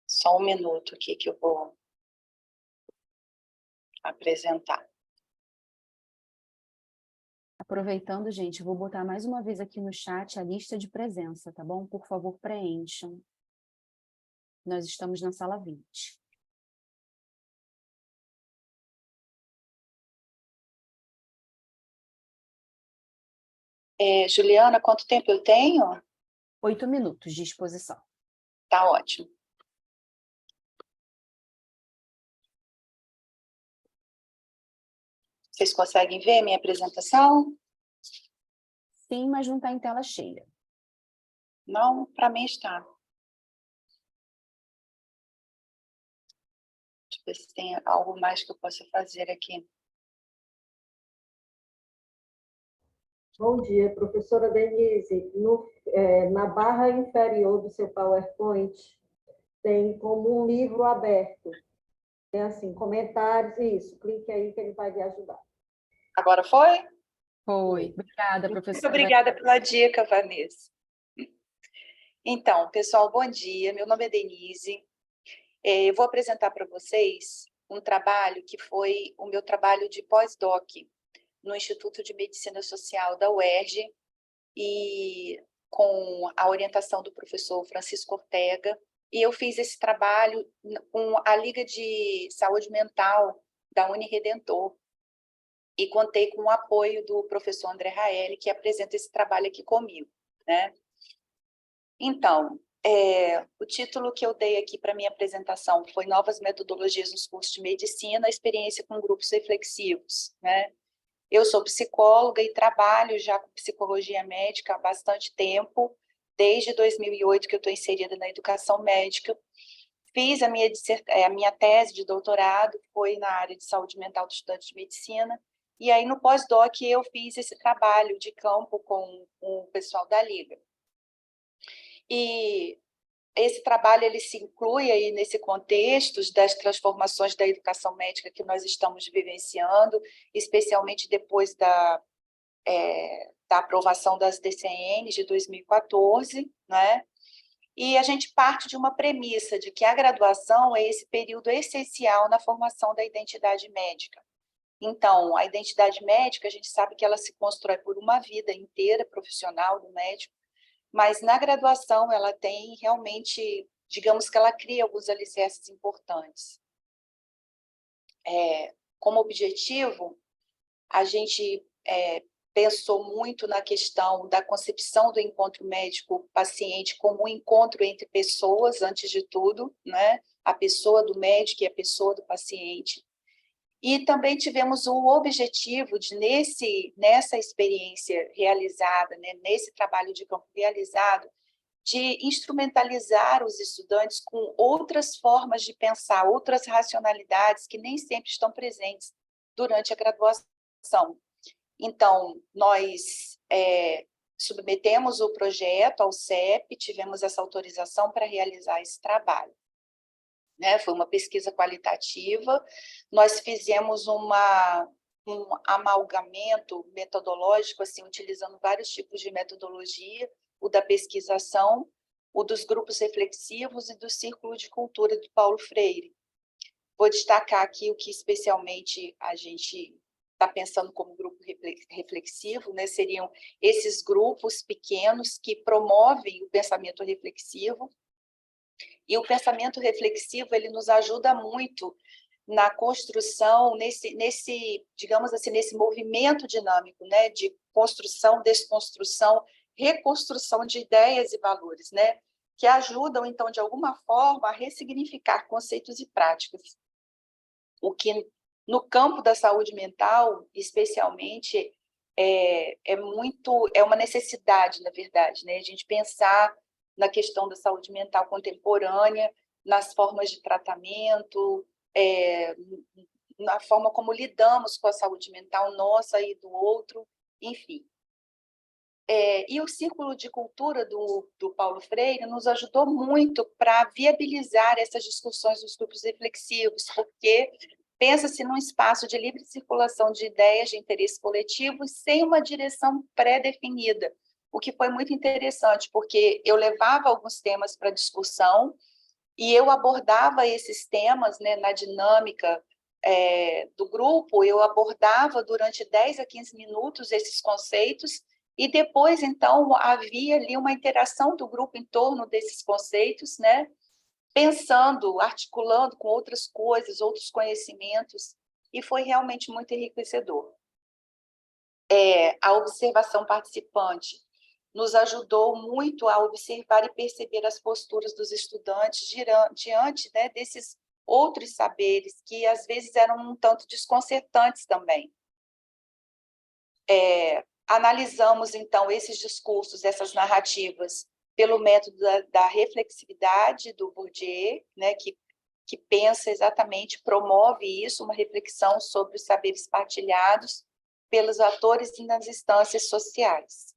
I: Só um minuto aqui que eu vou apresentar.
B: Aproveitando, gente, vou botar mais uma vez aqui no chat a lista de presença, tá bom? Por favor, preencham. Nós estamos na sala 20.
I: Juliana, quanto tempo eu tenho?
B: 8 minutos de exposição.
I: Tá ótimo. Vocês conseguem ver minha apresentação?
B: Sim, mas não está em tela cheia.
I: Não, para mim está. Deixa eu ver se tem algo mais que eu possa fazer aqui.
J: Bom dia, professora Denise. Na barra inferior do seu PowerPoint, tem como um livro aberto. Tem assim, comentários, isso. Clique aí que ele vai lhe ajudar.
I: Agora foi?
B: Foi. Obrigada, professora.
I: Muito obrigada pela dica, Vanessa. Então, pessoal, bom dia. Meu nome é Denise. Eu vou apresentar para vocês um trabalho que foi o meu trabalho de pós-doc no Instituto de Medicina Social da UERJ, e com a orientação do professor Francisco Ortega. E eu fiz esse trabalho com a Liga de Saúde Mental da Uniredentor, e contei com o apoio do professor André Raeli, que apresenta esse trabalho aqui comigo, né? Então, o título que eu dei aqui para minha apresentação foi Novas Metodologias nos Cursos de Medicina, Experiência com Grupos Reflexivos, né? Eu sou psicóloga e trabalho já com psicologia médica há bastante tempo, desde 2008 que eu estou inserida na educação médica. Fiz a minha tese de doutorado, foi na área de saúde mental do estudante de medicina, e aí no pós-doc eu fiz esse trabalho de campo com o pessoal da Liga. E esse trabalho ele se inclui aí nesse contexto das transformações da educação médica que nós estamos vivenciando, especialmente depois da da aprovação das DCNs de 2014, né? E a gente parte de uma premissa de que a graduação é esse período essencial na formação da identidade médica. Então, a identidade médica, a gente sabe que ela se constrói por uma vida inteira profissional do médico, mas na graduação ela tem realmente, digamos que ela cria alguns alicerces importantes. Como objetivo, a gente pensou muito na questão da concepção do encontro médico-paciente como um encontro entre pessoas, antes de tudo, né? A pessoa do médico e a pessoa do paciente. E também tivemos o objetivo de, nessa experiência realizada, né, nesse trabalho de campo realizado, de instrumentalizar os estudantes com outras formas de pensar, outras racionalidades que nem sempre estão presentes durante a graduação. Então, nós submetemos o projeto ao CEP, tivemos essa autorização para realizar esse trabalho. Né? Foi uma pesquisa qualitativa, nós fizemos um amalgamento metodológico, assim, utilizando vários tipos de metodologia, o da pesquisação, o dos grupos reflexivos e do Círculo de Cultura do Paulo Freire. Vou destacar aqui o que especialmente a gente está pensando como grupo reflexivo, né? Seriam esses grupos pequenos que promovem o pensamento reflexivo. E o pensamento reflexivo, ele nos ajuda muito na construção, digamos assim, nesse movimento dinâmico, né? De construção, desconstrução, reconstrução de ideias e valores, né? Que ajudam, então, de alguma forma, a ressignificar conceitos e práticas. O que, no campo da saúde mental, especialmente, é uma necessidade, na verdade, né? A gente pensar na questão da saúde mental contemporânea, nas formas de tratamento, na forma como lidamos com a saúde mental nossa e do outro, enfim. E o Círculo de Cultura do Paulo Freire nos ajudou muito para viabilizar essas discussões nos grupos reflexivos, porque pensa-se num espaço de livre circulação de ideias de interesse coletivo sem uma direção pré-definida, o que foi muito interessante, porque eu levava alguns temas para discussão e eu abordava esses temas, né, na dinâmica do grupo, eu abordava durante 10 a 15 minutos esses conceitos e depois, então, havia ali uma interação do grupo em torno desses conceitos, né, pensando, articulando com outras coisas, outros conhecimentos, e foi realmente muito enriquecedor. A observação participante nos ajudou muito a observar e perceber as posturas dos estudantes diante, né, desses outros saberes que, às vezes, eram um tanto desconcertantes também. Analisamos, então, esses discursos, essas narrativas, pelo método da reflexividade do Bourdieu, né, que pensa exatamente, promove isso, uma reflexão sobre os saberes partilhados pelos atores e nas instâncias sociais.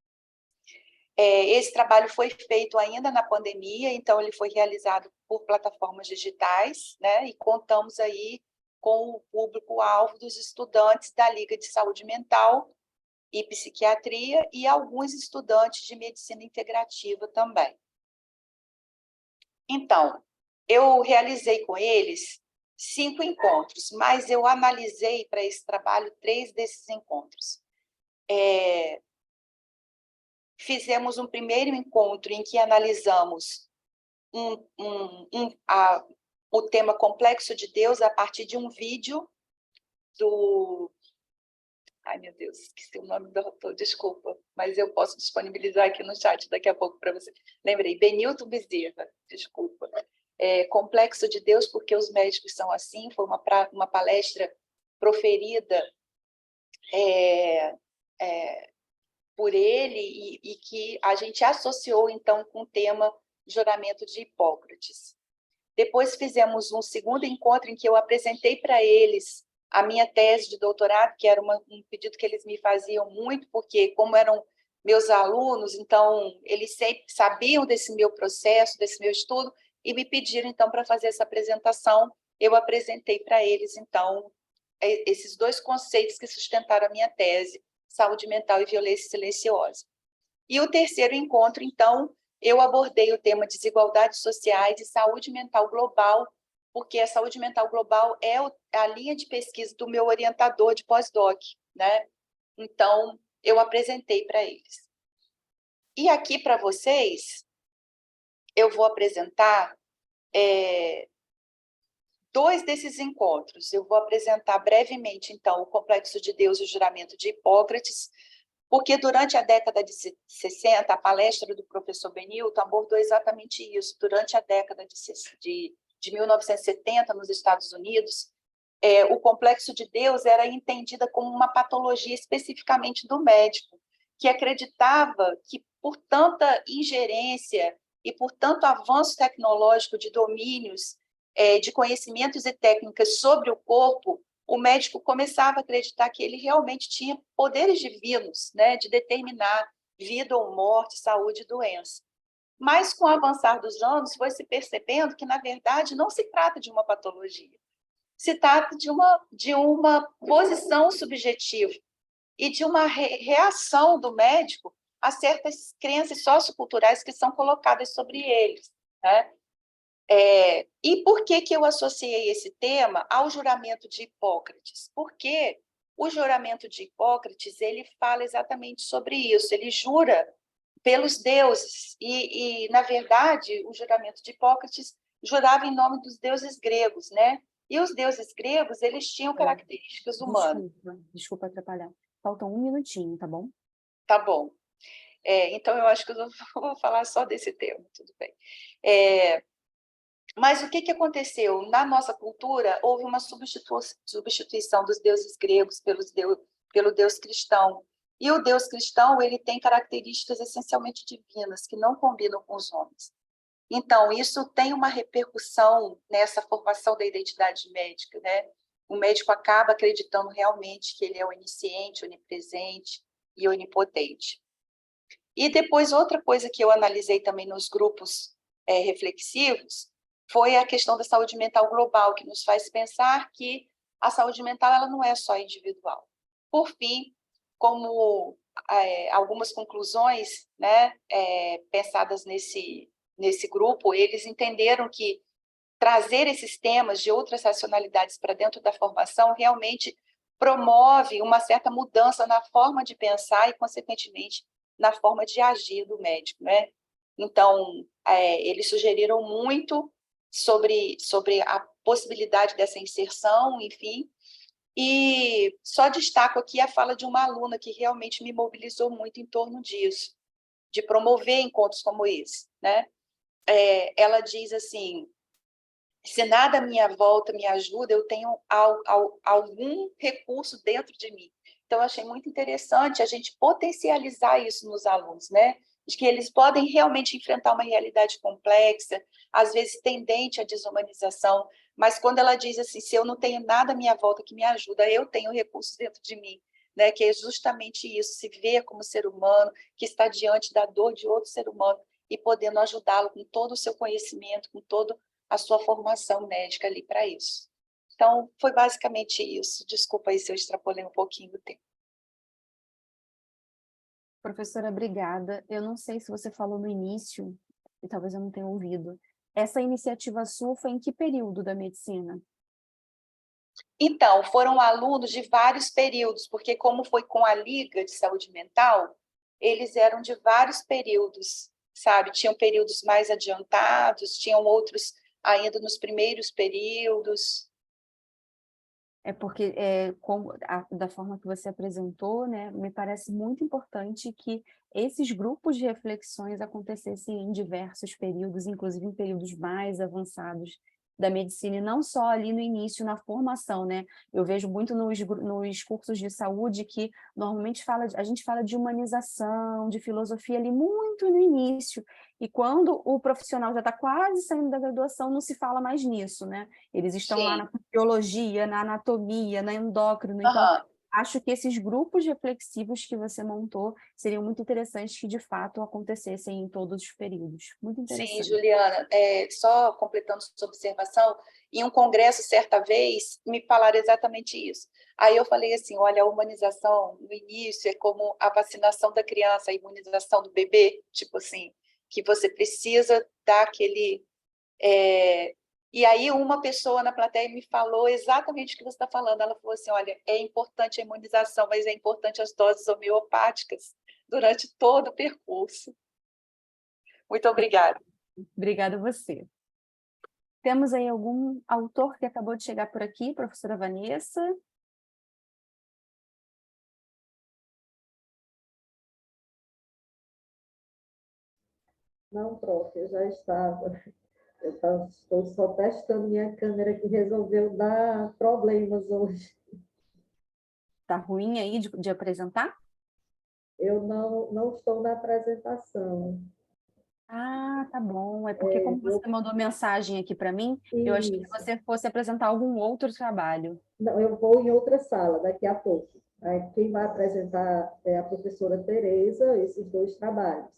I: Esse trabalho foi feito ainda na pandemia, então ele foi realizado por plataformas digitais, né, e contamos aí com o público-alvo dos estudantes da Liga de Saúde Mental e Psiquiatria e alguns estudantes de Medicina Integrativa também. Então, eu realizei com eles 5 encontros, mas eu analisei para esse trabalho 3 desses encontros. Fizemos um primeiro encontro em que analisamos o tema Complexo de Deus a partir de um vídeo do... Ai, meu Deus, esqueci o nome do autor, desculpa, mas eu posso disponibilizar aqui no chat daqui a pouco para você. Lembrei, Benilton Bezerra, desculpa. Complexo de Deus, porque os médicos são assim, foi uma palestra proferida por ele e que a gente associou, então, com o tema Juramento de Hipócrates. Depois fizemos um segundo encontro em que eu apresentei para eles a minha tese de doutorado, que era um pedido que eles me faziam muito, porque como eram meus alunos, então eles sempre sabiam desse meu processo, desse meu estudo, e me pediram, então, para fazer essa apresentação. Eu apresentei para eles, então, esses 2 conceitos que sustentaram a minha tese, saúde mental e violência silenciosa. E o terceiro encontro, então, eu abordei o tema desigualdades sociais e saúde mental global, porque a saúde mental global é a linha de pesquisa do meu orientador de pós-doc, né? Então, eu apresentei para eles. E aqui para vocês, eu vou apresentar dois desses encontros. Eu vou apresentar brevemente, então, o Complexo de Deus e o Juramento de Hipócrates, porque durante a década de 60, a palestra do professor Benilton abordou exatamente isso. Durante a década de 1970, nos Estados Unidos, o Complexo de Deus era entendida como uma patologia especificamente do médico, que acreditava que, por tanta ingerência e por tanto avanço tecnológico de domínios, de conhecimentos e técnicas sobre o corpo, o médico começava a acreditar que ele realmente tinha poderes divinos, né, de determinar vida ou morte, saúde e doença. Mas, com o avançar dos anos, foi se percebendo que, na verdade, não se trata de uma patologia. Se trata de uma posição subjetiva e de uma reação do médico a certas crenças socioculturais que são colocadas sobre eles, né? E por que eu associei esse tema ao juramento de Hipócrates? Porque o juramento de Hipócrates, ele fala exatamente sobre isso, ele jura pelos deuses, e na verdade, o juramento de Hipócrates jurava em nome dos deuses gregos, né? E os deuses gregos, eles tinham características humanas.
B: Desculpa atrapalhar. Falta um minutinho, tá bom?
I: Tá bom. Então, eu acho que eu vou falar só desse tema, tudo bem. Mas o que aconteceu? Na nossa cultura, houve uma substituição dos deuses gregos pelo Deus cristão. E o Deus cristão, ele tem características essencialmente divinas, que não combinam com os homens. Então, isso tem uma repercussão nessa formação da identidade médica, né? O médico acaba acreditando realmente que ele é onisciente, onipresente e onipotente. E depois, outra coisa que eu analisei também nos grupos reflexivos foi a questão da saúde mental global, que nos faz pensar que a saúde mental ela não é só individual. Por fim, como algumas conclusões, né, pensadas nesse grupo, eles entenderam que trazer esses temas de outras racionalidades para dentro da formação realmente promove uma certa mudança na forma de pensar e, consequentemente, na forma de agir do médico, né? Então, eles sugeriram muito sobre a possibilidade dessa inserção, enfim, e só destaco aqui a fala de uma aluna que realmente me mobilizou muito em torno disso, de promover encontros como esse, né? Ela diz assim: se nada à minha volta me ajuda, eu tenho algum recurso dentro de mim. Então, eu achei muito interessante a gente potencializar isso nos alunos, né? De que eles podem realmente enfrentar uma realidade complexa, às vezes tendente à desumanização, mas quando ela diz assim, se eu não tenho nada à minha volta que me ajuda, eu tenho recursos dentro de mim, né? Que é justamente isso, se ver como ser humano, que está diante da dor de outro ser humano e podendo ajudá-lo com todo o seu conhecimento, com toda a sua formação médica ali para isso. Então, foi basicamente isso. Desculpa aí se eu extrapolei um pouquinho o tempo.
B: Professora, obrigada. Eu não sei se você falou no início, e talvez eu não tenha ouvido. Essa iniciativa sua foi em que período da medicina?
I: Então, foram alunos de vários períodos, porque como foi com a Liga de Saúde Mental, eles eram de vários períodos, sabe? Tinham períodos mais adiantados, tinham outros ainda nos primeiros períodos.
B: É porque, da forma que você apresentou, né, me parece muito importante que esses grupos de reflexões acontecessem em diversos períodos, inclusive em períodos mais avançados da medicina, e não só ali no início, na formação, né? Eu vejo muito nos cursos de saúde que normalmente a gente fala de humanização, de filosofia ali muito no início, e quando o profissional já está quase saindo da graduação, não se fala mais nisso, né? Eles estão lá na biologia, na anatomia, na endócrino, então acho que esses grupos reflexivos que você montou seriam muito interessantes que, de fato, acontecessem em todos os períodos. Muito
I: Sim,
B: interessante.
I: Juliana, só completando sua observação, em um congresso, certa vez, me falaram exatamente isso. Aí eu falei assim, olha, a humanização, no início, é como a vacinação da criança, a imunização do bebê, tipo assim, que você precisa dar aquele... E aí uma pessoa na plateia me falou exatamente o que você está falando. Ela falou assim, olha, é importante a imunização, mas é importante as doses homeopáticas durante todo o percurso. Muito obrigada.
B: Obrigada a você. Temos aí algum autor que acabou de chegar por aqui, professora Vanessa?
J: Não, prof, eu já estava. Estou só testando minha câmera que resolveu dar problemas hoje.
B: Tá ruim aí de apresentar?
J: Eu não estou na apresentação.
B: Ah, tá bom. É porque como você mandou mensagem aqui para mim, eu achei que
J: Isso.
B: você fosse apresentar algum outro trabalho.
J: Não, eu vou em outra sala daqui a pouco. Aí, quem vai apresentar é a professora Tereza, esses dois trabalhos.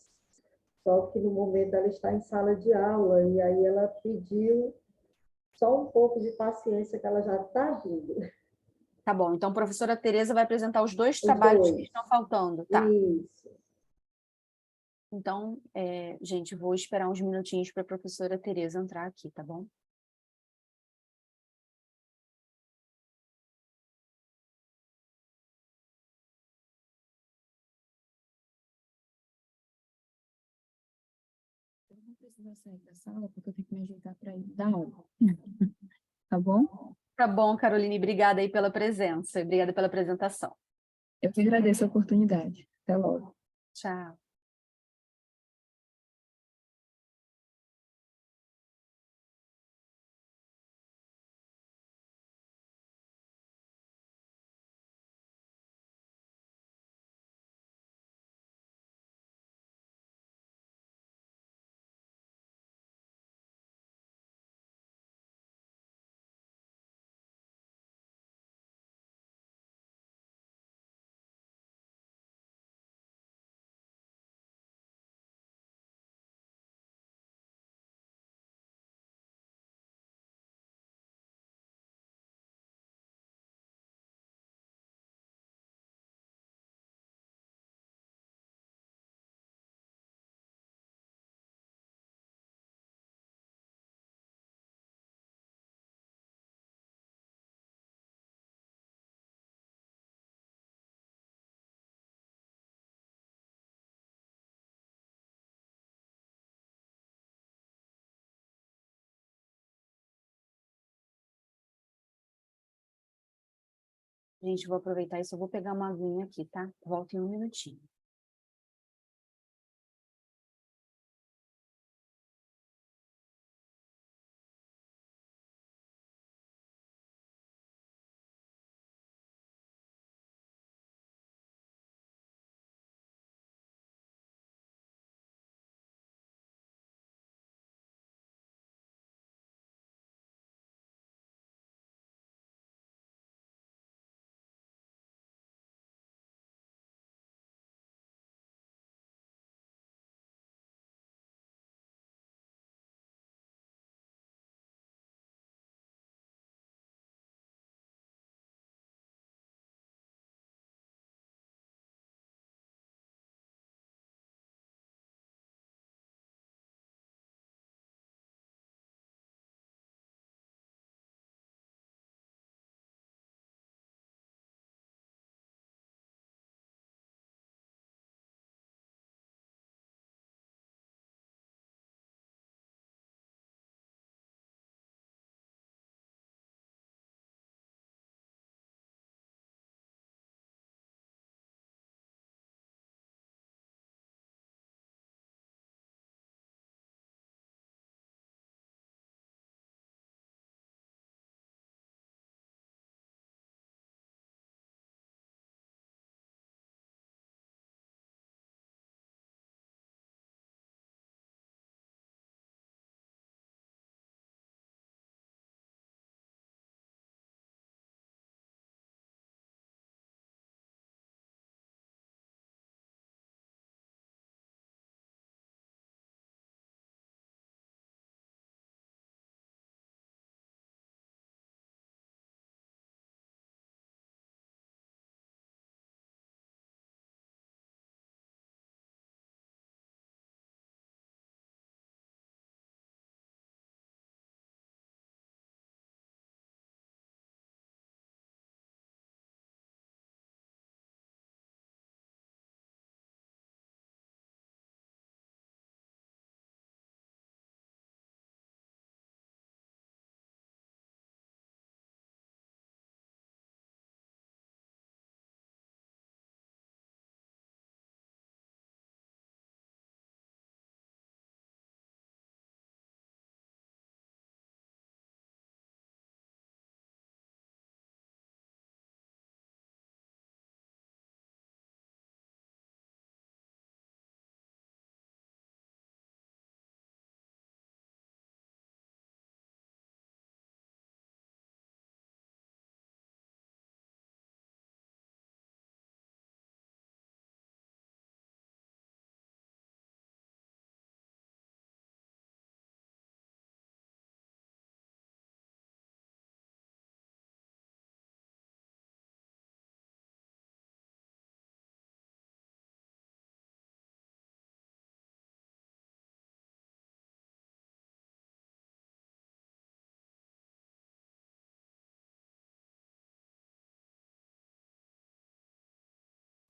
J: Só que no momento ela está em sala de aula e aí ela pediu só um pouco de paciência que ela já está vindo.
B: Tá bom, então a professora Tereza vai apresentar os dois
J: Os
B: trabalhos que
J: dois.
B: estão faltando, tá?
J: Isso.
B: Então, gente, vou esperar uns minutinhos para a professora Tereza entrar aqui, tá bom?
G: Eu não vou precisar sair da sala, porque eu tenho que me ajeitar para ir dar aula. Tá bom?
B: Tá bom, Caroline, obrigada aí pela presença, obrigada pela apresentação.
G: Eu que agradeço a oportunidade. Até logo.
B: Tchau. Gente, vou aproveitar e só vou pegar uma aguinha aqui, tá? Volto em um minutinho.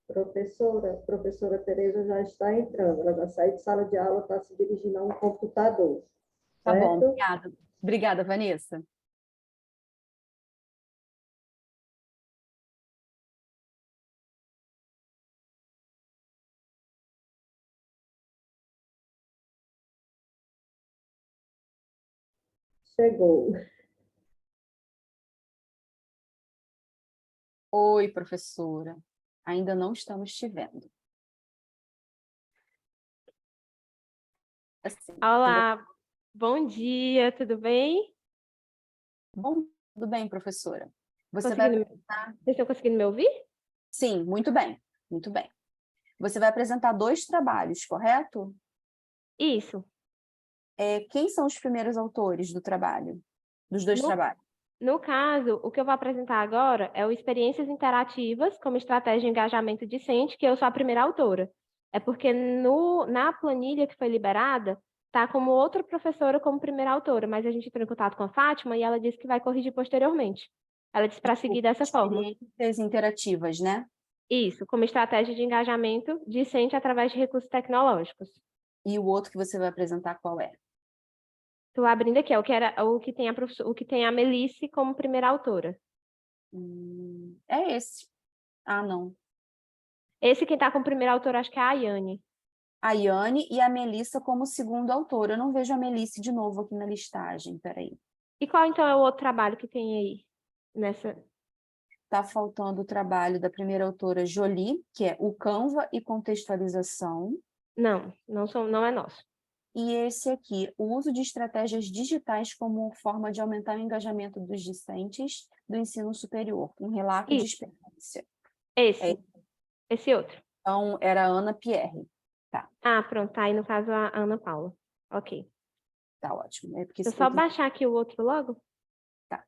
J: A professora Tereza já está entrando, ela já saiu de sala de aula, está se dirigindo a um computador.
B: Tá bom,
J: certo?
B: obrigada. Obrigada, Vanessa.
J: Chegou.
B: Oi, professora. Ainda não estamos te vendo. Assim,
K: Olá, bom dia, tudo bem?
B: bom, tudo bem, professora. Você vai
K: Conseguindo...
B: apresentar...
K: Vocês estão conseguindo me ouvir?
B: Sim, muito bem, muito bem. Você vai apresentar 2 trabalhos, correto?
K: Isso.
B: Quem são os primeiros autores do trabalho? Dos 2 trabalhos?
K: No caso, o que eu vou apresentar agora é o Experiências Interativas como Estratégia de Engajamento Discente, que eu sou a primeira autora. É porque na planilha que foi liberada, está como outra professora como primeira autora, mas a gente entrou em contato com a Fátima e ela disse que vai corrigir posteriormente. Ela disse para seguir dessa forma.
B: Experiências interativas, né?
K: Isso, como estratégia de engajamento discente através de recursos tecnológicos.
B: E o outro que você vai apresentar qual é?
K: Estou abrindo aqui, é o que tem a Melice como primeira autora.
B: É esse. Ah, não.
K: Esse quem está como primeira autora acho que é a Ayane.
B: A Ayane e a Melissa como segunda autora. Eu não vejo a Melice de novo aqui na listagem, peraí.
K: E qual então é o outro trabalho que tem aí?
B: Está faltando o trabalho da primeira autora Jolie, que é o Canva e contextualização.
K: Não é nosso.
B: E esse aqui, o uso de estratégias digitais como forma de aumentar o engajamento dos discentes do ensino superior, um relato de experiência.
K: Esse outro.
B: Então, era a Ana Pierre. Tá.
K: Ah, pronto, tá aí no caso a Ana Paula. Ok.
B: Tá ótimo.
K: Deixa eu só baixar aqui o outro logo.
B: Tá.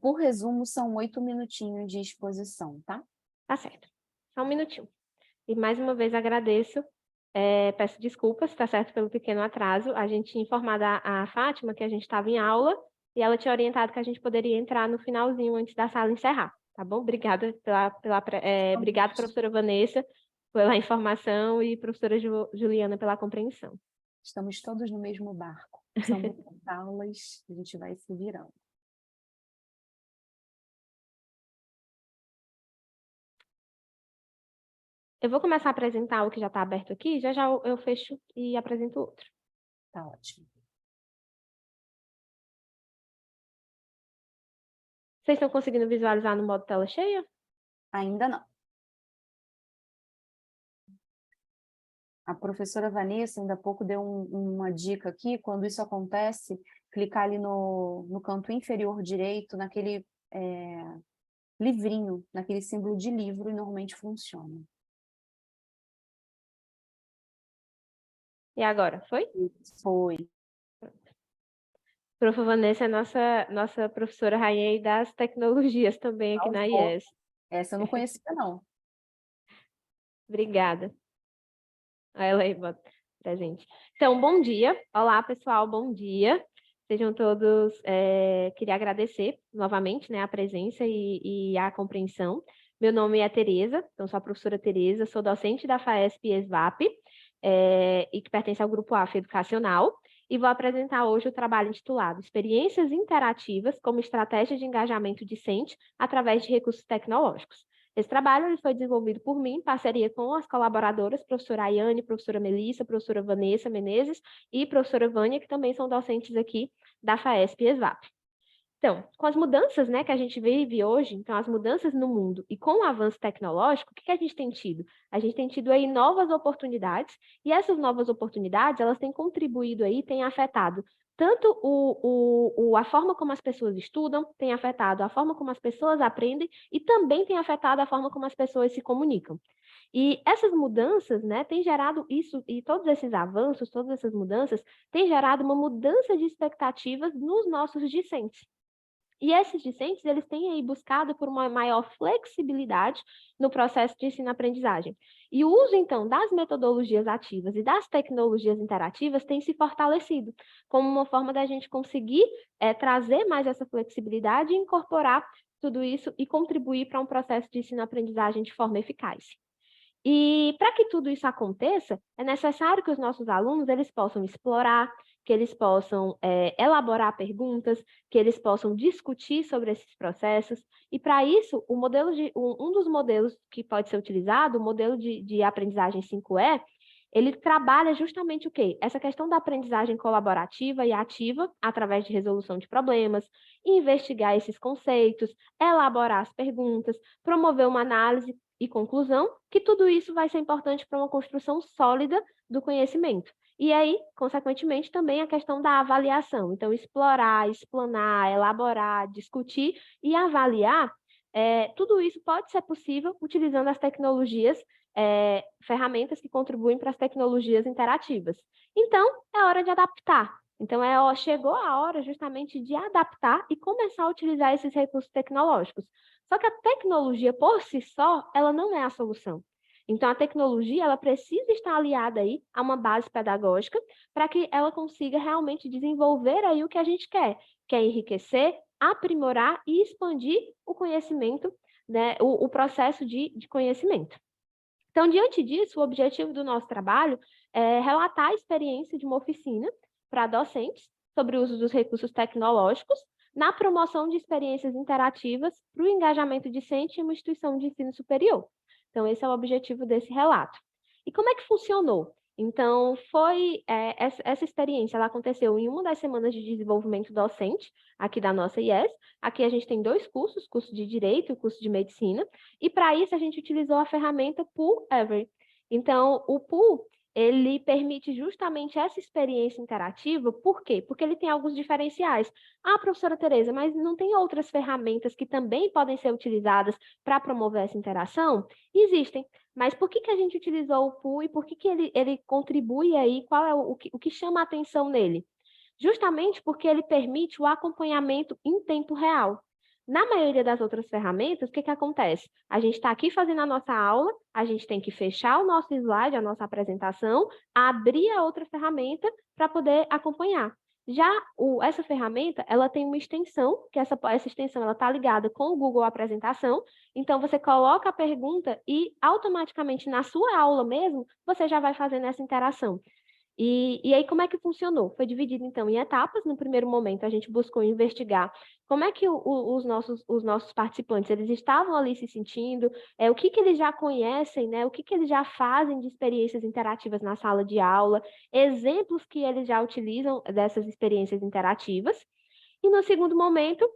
B: Por resumo, são 8 minutinhos de exposição, tá?
K: Tá certo. Só um minutinho. E mais uma vez agradeço. Peço desculpas, tá certo, pelo pequeno atraso. A gente tinha informado a Fátima que a gente estava em aula e ela tinha orientado que a gente poderia entrar no finalzinho antes da sala encerrar, tá bom? Obrigada obrigada, professora Vanessa, pela informação e professora Juliana pela compreensão.
B: Estamos todos no mesmo barco. São muitas aulas, a gente vai se virando.
K: Eu vou começar a apresentar o que já está aberto aqui, já eu fecho e apresento outro.
B: Tá ótimo.
K: Vocês estão conseguindo visualizar no modo tela cheia?
B: Ainda não. A professora Vanessa ainda há pouco deu uma dica aqui, quando isso acontece, clicar ali no canto inferior direito, naquele livrinho, naquele símbolo de livro, e normalmente funciona.
K: E agora, foi?
B: Foi.
K: Prof. Vanessa é nossa professora rainha das tecnologias também aqui na IES.
B: Essa eu não conhecia, não.
K: Obrigada. Ela aí, presente. Então, bom dia. Olá, pessoal, bom dia. Sejam todos... queria agradecer novamente, né, a presença e a compreensão. Meu nome é Tereza, então sou a professora Tereza, sou docente da FAESP-ESVAP, e que pertence ao Grupo AF Educacional, e vou apresentar hoje o trabalho intitulado Experiências Interativas como Estratégia de Engajamento Discente através de Recursos Tecnológicos. Esse trabalho ele foi desenvolvido por mim em parceria com as colaboradoras, professora Ayane, professora Melissa, professora Vanessa Menezes e professora Vânia, que também são docentes aqui da FAESP-ESVAP. Então, com as mudanças, né, que a gente vive hoje, então as mudanças no mundo e com o avanço tecnológico, o que a gente tem tido? A gente tem tido aí novas oportunidades e essas novas oportunidades, elas têm contribuído aí, têm afetado tanto a forma como as pessoas estudam, tem afetado a forma como as pessoas aprendem e também tem afetado a forma como as pessoas se comunicam. E essas mudanças, né, têm gerado isso, e todos esses avanços, todas essas mudanças, têm gerado uma mudança de expectativas nos nossos discentes. E esses discentes, eles têm aí buscado por uma maior flexibilidade no processo de ensino-aprendizagem. E o uso, então, das metodologias ativas e das tecnologias interativas tem se fortalecido, como uma forma da gente conseguir trazer mais essa flexibilidade e incorporar tudo isso e contribuir para um processo de ensino-aprendizagem de forma eficaz. E para que tudo isso aconteça, é necessário que os nossos alunos eles possam explorar, que eles possam elaborar perguntas, que eles possam discutir sobre esses processos. E para isso, um dos modelos que pode ser utilizado, o modelo de aprendizagem 5E, ele trabalha justamente o quê? Essa questão da aprendizagem colaborativa e ativa, através de resolução de problemas, investigar esses conceitos, elaborar as perguntas, promover uma análise e conclusão, que tudo isso vai ser importante para uma construção sólida do conhecimento. E aí, consequentemente, também a questão da avaliação. Então, explorar, explanar, elaborar, discutir e avaliar, tudo isso pode ser possível utilizando as tecnologias, ferramentas que contribuem para as tecnologias interativas. Então, é hora de adaptar. Então, chegou a hora justamente de adaptar e começar a utilizar esses recursos tecnológicos. Só que a tecnologia por si só, ela não é a solução. Então, a tecnologia, ela precisa estar aliada aí a uma base pedagógica para que ela consiga realmente desenvolver aí o que a gente quer, que é enriquecer, aprimorar e expandir o conhecimento, né, o processo de conhecimento. Então, diante disso, o objetivo do nosso trabalho é relatar a experiência de uma oficina para docentes sobre o uso dos recursos tecnológicos na promoção de experiências interativas para o engajamento discente em uma instituição de ensino superior. Então, esse é o objetivo desse relato. E como é que funcionou? Então, essa experiência ela aconteceu em uma das semanas de desenvolvimento docente, aqui da nossa IES. Aqui a gente tem 2 cursos, curso de Direito e curso de Medicina, e para isso a gente utilizou a ferramenta Pool Every. Então, o Pool, ele permite justamente essa experiência interativa, por quê? Porque ele tem alguns diferenciais. Ah, professora Tereza, mas não tem outras ferramentas que também podem ser utilizadas para promover essa interação? Existem, mas por que a gente utilizou o Pool e por que ele contribui aí? Qual é o que chama a atenção nele? Justamente porque ele permite o acompanhamento em tempo real. Na maioria das outras ferramentas, o que acontece? A gente está aqui fazendo a nossa aula, a gente tem que fechar o nosso slide, a nossa apresentação, abrir a outra ferramenta para poder acompanhar. Já essa ferramenta, ela tem uma extensão, que essa extensão está ligada com o Google Apresentação, então você coloca a pergunta e automaticamente na sua aula mesmo, você já vai fazendo essa interação. E aí, como é que funcionou? Foi dividido, então, em etapas. No primeiro momento, a gente buscou investigar como é que os nossos participantes eles estavam ali se sentindo, o que eles já conhecem, né? O que eles já fazem de experiências interativas na sala de aula, exemplos que eles já utilizam dessas experiências interativas. E no segundo momento,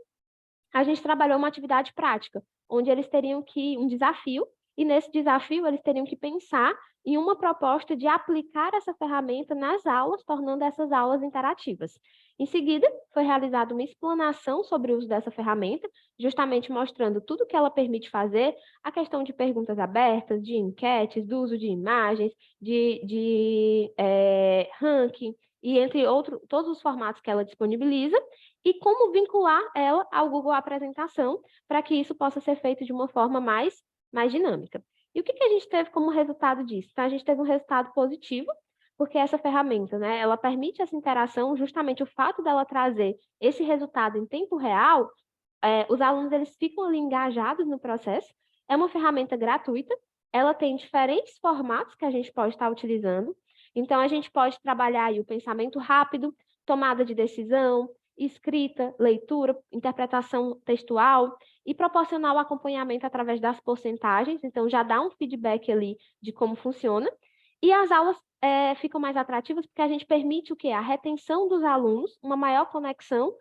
K: a gente trabalhou uma atividade prática, onde eles teriam um desafio, e nesse desafio eles teriam que pensar em uma proposta de aplicar essa ferramenta nas aulas, tornando essas aulas interativas. Em seguida, foi realizada uma explanação sobre o uso dessa ferramenta, justamente mostrando tudo que ela permite fazer, a questão de perguntas abertas, de enquetes, do uso de imagens, de ranking, e entre todos os formatos que ela disponibiliza, e como vincular ela ao Google Apresentação, para que isso possa ser feito de uma forma mais dinâmica. E o que a gente teve como resultado disso? Então, a gente teve um resultado positivo, porque essa ferramenta, né, ela permite essa interação, justamente o fato dela trazer esse resultado em tempo real, os alunos eles ficam ali engajados no processo, é uma ferramenta gratuita, ela tem diferentes formatos que a gente pode estar utilizando, então a gente pode trabalhar aí o pensamento rápido, tomada de decisão, escrita, leitura, interpretação textual e proporcionar o acompanhamento através das porcentagens, então já dá um feedback ali de como funciona. E as aulas ficam mais atrativas porque a gente permite o quê? A retenção dos alunos, uma maior conexão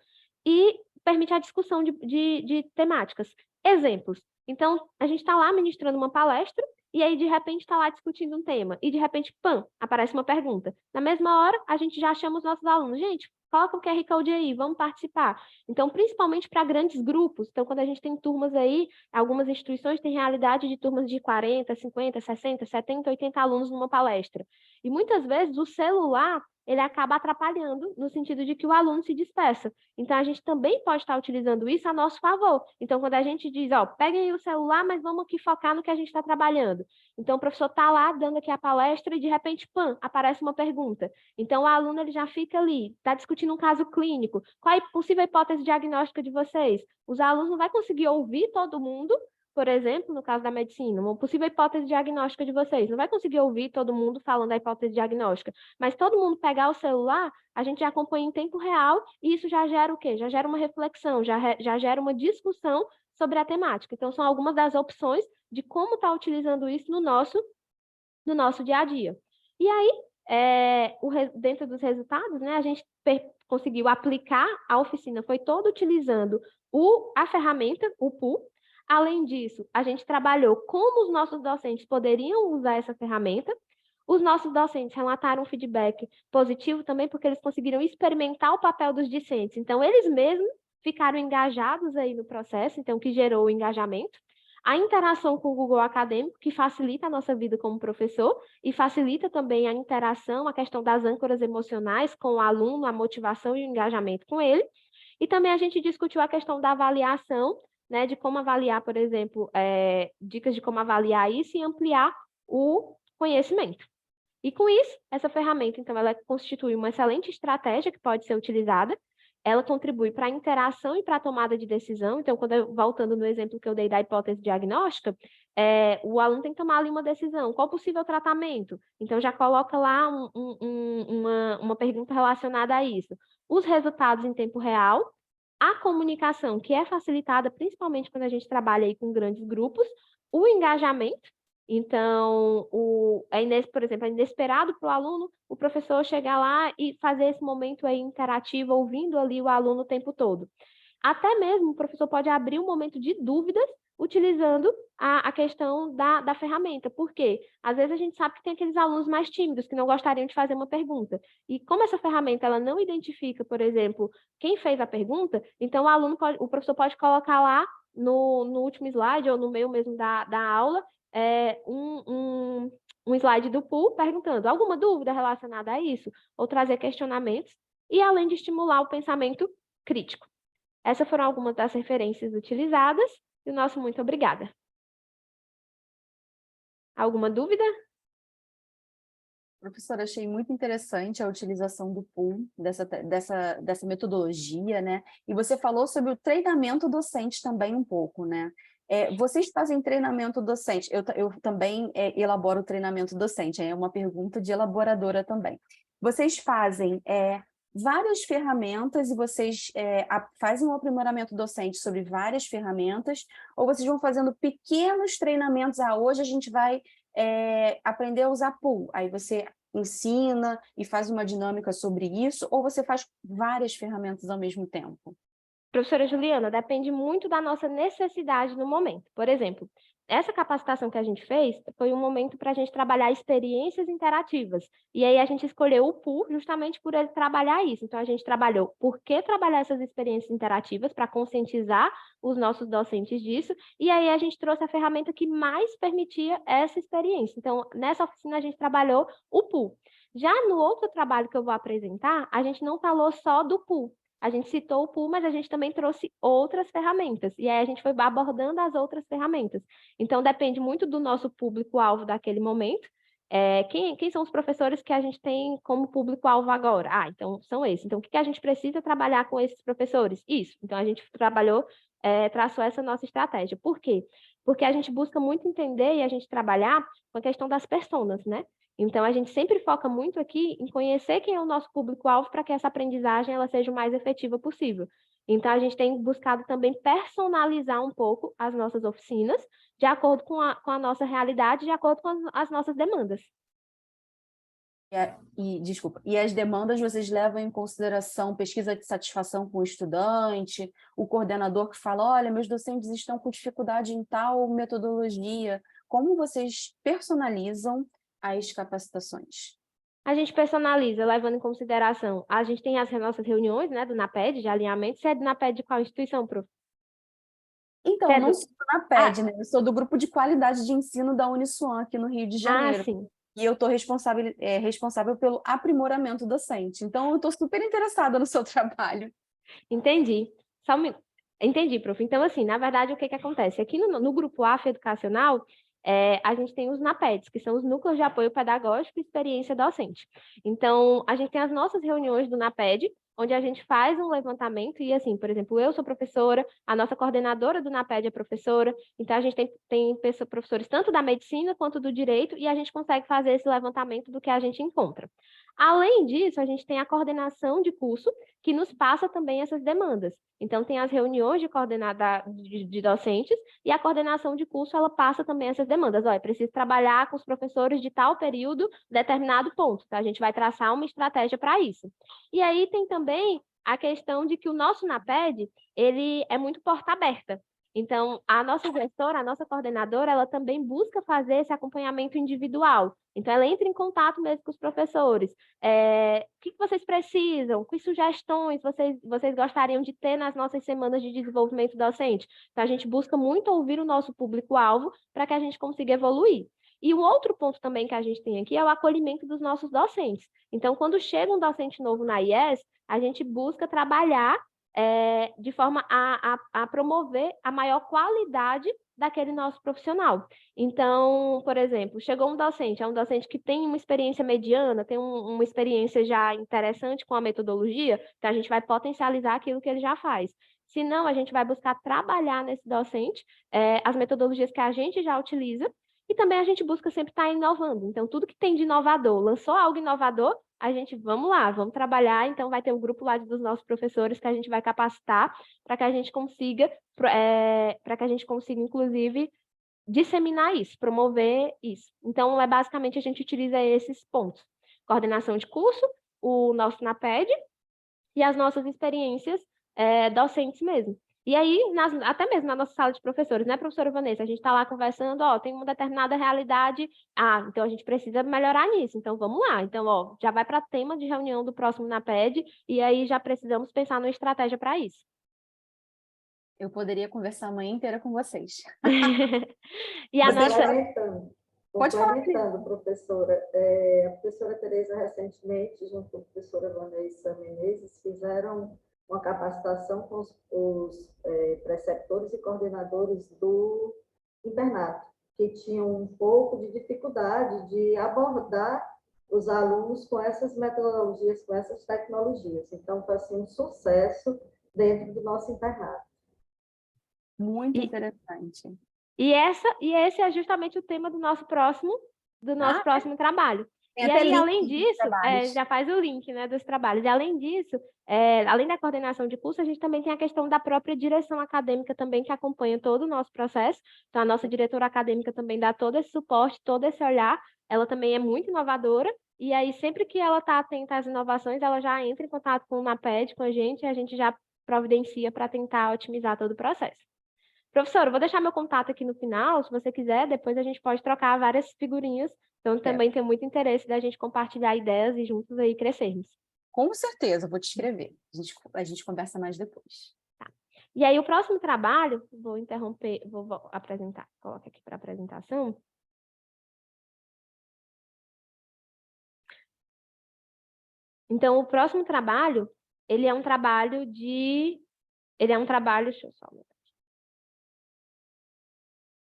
K: e permite a discussão de temáticas. Exemplos. Então, a gente está lá ministrando uma palestra e aí, de repente, está lá discutindo um tema e, de repente, pam, aparece uma pergunta. Na mesma hora, a gente já chama os nossos alunos. Gente, coloca o QR Code aí, vamos participar. Então, principalmente para grandes grupos. Então, quando a gente tem turmas aí, algumas instituições têm realidade de turmas de 40, 50, 60, 70, 80 alunos numa palestra. E muitas vezes o celular ele acaba atrapalhando no sentido de que o aluno se dispersa. Então, a gente também pode estar utilizando isso a nosso favor. Então, quando a gente diz, ó, peguem aí o celular, mas vamos aqui focar no que a gente está trabalhando. Então, o professor está lá dando aqui a palestra e, de repente, pam, aparece uma pergunta. Então, o aluno ele já fica ali, está discutindo um caso clínico. Qual é a possível hipótese diagnóstica de vocês? Os alunos não vão conseguir ouvir todo mundo, por exemplo, no caso da medicina, uma possível hipótese diagnóstica de vocês. Não vai conseguir ouvir todo mundo falando da hipótese diagnóstica, mas todo mundo pegar o celular, a gente já acompanha em tempo real e isso já gera o quê? Já gera uma reflexão, já gera uma discussão sobre a temática. Então, são algumas das opções de como estar utilizando isso no nosso dia a dia. E aí, dentro dos resultados, né, a gente conseguiu aplicar a oficina, foi toda utilizando a ferramenta, o PUL. Além disso, a gente trabalhou como os nossos docentes poderiam usar essa ferramenta. Os nossos docentes relataram um feedback positivo também, porque eles conseguiram experimentar o papel dos discentes. Então, eles mesmos ficaram engajados aí no processo, então, que gerou o engajamento. A interação com o Google Acadêmico, que facilita a nossa vida como professor e facilita também a interação, a questão das âncoras emocionais com o aluno, a motivação e o engajamento com ele. E também a gente discutiu a questão da avaliação, né, de como avaliar, por exemplo, dicas de como avaliar isso e ampliar o conhecimento. E com isso, essa ferramenta, então, ela constitui uma excelente estratégia que pode ser utilizada, ela contribui para a interação e para a tomada de decisão. Então, voltando no exemplo que eu dei da hipótese diagnóstica, o aluno tem que tomar ali uma decisão. Qual o possível tratamento? Então, já coloca lá uma pergunta relacionada a isso. Os resultados em tempo real, a comunicação, que é facilitada principalmente quando a gente trabalha aí com grandes grupos, o engajamento. Então, por exemplo, é inesperado para o aluno o professor chegar lá e fazer esse momento aí interativo, ouvindo ali o aluno o tempo todo. Até mesmo o professor pode abrir um momento de dúvidas utilizando a questão da ferramenta. Por quê? Às vezes a gente sabe que tem aqueles alunos mais tímidos que não gostariam de fazer uma pergunta. E como essa ferramenta ela não identifica, por exemplo, quem fez a pergunta, então o professor pode colocar lá no último slide ou no meio mesmo da aula um slide do PUL perguntando alguma dúvida relacionada a isso, ou trazer questionamentos, e além de estimular o pensamento crítico. Essas foram algumas das referências utilizadas, e o nosso muito obrigada. Alguma dúvida?
B: Professora, achei muito interessante a utilização do PUL, dessa metodologia, né? E você falou sobre o treinamento docente também um pouco, né? Vocês fazem treinamento docente? Eu também elaboro treinamento docente, é uma pergunta de elaboradora também. Vocês fazem várias ferramentas e vocês fazem um aprimoramento docente sobre várias ferramentas, ou vocês vão fazendo pequenos treinamentos? Hoje a gente vai aprender a usar PUL, aí você ensina e faz uma dinâmica sobre isso, ou você faz várias ferramentas ao mesmo tempo?
K: Professora Juliana, depende muito da nossa necessidade no momento. Por exemplo, essa capacitação que a gente fez foi um momento para a gente trabalhar experiências interativas. E aí a gente escolheu o PUL justamente por ele trabalhar isso. Então, a gente trabalhou por que trabalhar essas experiências interativas para conscientizar os nossos docentes disso. E aí a gente trouxe a ferramenta que mais permitia essa experiência. Então, nessa oficina a gente trabalhou o PUL. Já no outro trabalho que eu vou apresentar, a gente não falou só do PUL. A gente citou o PUL, mas a gente também trouxe outras ferramentas. E aí a gente foi abordando as outras ferramentas. Então, depende muito do nosso público-alvo daquele momento. Quem são os professores que a gente tem como público-alvo agora? Então, são esses. Então, o que a gente precisa trabalhar com esses professores? Isso. Então, a gente traçou essa nossa estratégia. Por quê? Porque a gente busca muito entender e a gente trabalhar com a questão das personas, né? Então, a gente sempre foca muito aqui em conhecer quem é o nosso público-alvo para que essa aprendizagem ela seja o mais efetiva possível. Então, a gente tem buscado também personalizar um pouco as nossas oficinas, de acordo com a nossa realidade, de acordo com as nossas demandas.
B: E as demandas vocês levam em consideração pesquisa de satisfação com o estudante, o coordenador que fala, olha, meus docentes estão com dificuldade em tal metodologia. Como vocês personalizam as capacitações?
K: A gente personaliza, levando em consideração, a gente tem as nossas reuniões, né, do NAPED, de alinhamento. Você é do NAPED de qual instituição, prof?
B: Então, eu não sou do NAPED, né? Eu sou do Grupo de Qualidade de Ensino da Uniswan, aqui no Rio de Janeiro.
K: Sim.
B: e eu estou responsável pelo aprimoramento docente. Então, eu estou super interessada no seu trabalho.
K: Entendi. Só um minuto. Entendi, prof. Então, assim, na verdade, o que acontece? Aqui no grupo AF Educacional, a gente tem os NAPEDs, que são os Núcleos de Apoio Pedagógico e Experiência Docente. Então, a gente tem as nossas reuniões do NAPED, onde a gente faz um levantamento e, assim, por exemplo, eu sou professora, a nossa coordenadora do NAPED é professora, então a gente tem professores tanto da medicina quanto do direito e a gente consegue fazer esse levantamento do que a gente encontra. Além disso, a gente tem a coordenação de curso, que nos passa também essas demandas. Então, tem as reuniões de docentes e a coordenação de curso, ela passa também essas demandas. Olha, preciso trabalhar com os professores de tal período, determinado ponto. Tá? A gente vai traçar uma estratégia para isso. E aí tem também a questão de que o nosso NAPED, ele é muito porta aberta. Então, a nossa gestora, a nossa coordenadora, ela também busca fazer esse acompanhamento individual. Então, ela entra em contato mesmo com os professores. O que vocês precisam? Que sugestões vocês gostariam de ter nas nossas semanas de desenvolvimento docente? Então, a gente busca muito ouvir o nosso público-alvo para que a gente consiga evoluir. E o outro ponto também que a gente tem aqui é o acolhimento dos nossos docentes. Então, quando chega um docente novo na IES, a gente busca trabalhar de forma a promover a maior qualidade daquele nosso profissional. Então, por exemplo, chegou um docente, é um docente que tem uma experiência mediana, tem uma experiência já interessante com a metodologia, então a gente vai potencializar aquilo que ele já faz. Se não, a gente vai buscar trabalhar nesse docente as metodologias que a gente já utiliza, e também a gente busca sempre estar inovando. Então, tudo que tem de inovador, lançou algo inovador, a gente, vamos lá, vamos trabalhar, então vai ter um grupo lá dos nossos professores que a gente vai capacitar para que a gente consiga, inclusive, disseminar isso, promover isso. Então, basicamente, a gente utiliza esses pontos. Coordenação de curso, o nosso NAPED e as nossas experiências docentes mesmo. E aí, até mesmo na nossa sala de professores, né, professora Vanessa? A gente está lá conversando, tem uma determinada realidade, então a gente precisa melhorar nisso, então vamos lá. Então, já vai para tema de reunião do próximo NAPED, e aí já precisamos pensar numa estratégia para isso.
B: Eu poderia conversar a manhã inteira com vocês.
K: E a nossa...
J: Complementando, professora, a professora Tereza recentemente, junto com a professora Vanessa Menezes, fizeram uma capacitação com os preceptores e coordenadores do internato, que tinham um pouco de dificuldade de abordar os alunos com essas metodologias, com essas tecnologias. Então, foi assim, um sucesso dentro do nosso internato.
B: Muito interessante.
K: E esse é justamente o tema do nosso próximo próximo trabalho. E aí, além disso, já faz o link, né, dos trabalhos. E além disso, além da coordenação de curso, a gente também tem a questão da própria direção acadêmica também, que acompanha todo o nosso processo. Então, a nossa diretora acadêmica também dá todo esse suporte, todo esse olhar. Ela também é muito inovadora. E aí, sempre que ela está atenta às inovações, ela já entra em contato com o NAPED, com a gente, e a gente já providencia para tentar otimizar todo o processo. Professora, eu vou deixar meu contato aqui no final, se você quiser, depois a gente pode trocar várias figurinhas. Então, também tem muito interesse da gente compartilhar ideias e juntos aí crescermos.
B: Com certeza, vou te escrever. A gente conversa mais depois.
K: Tá. E aí, o próximo trabalho, vou interromper, vou apresentar, coloca aqui para apresentação. Então, o próximo trabalho, ele é um trabalho, deixa eu só...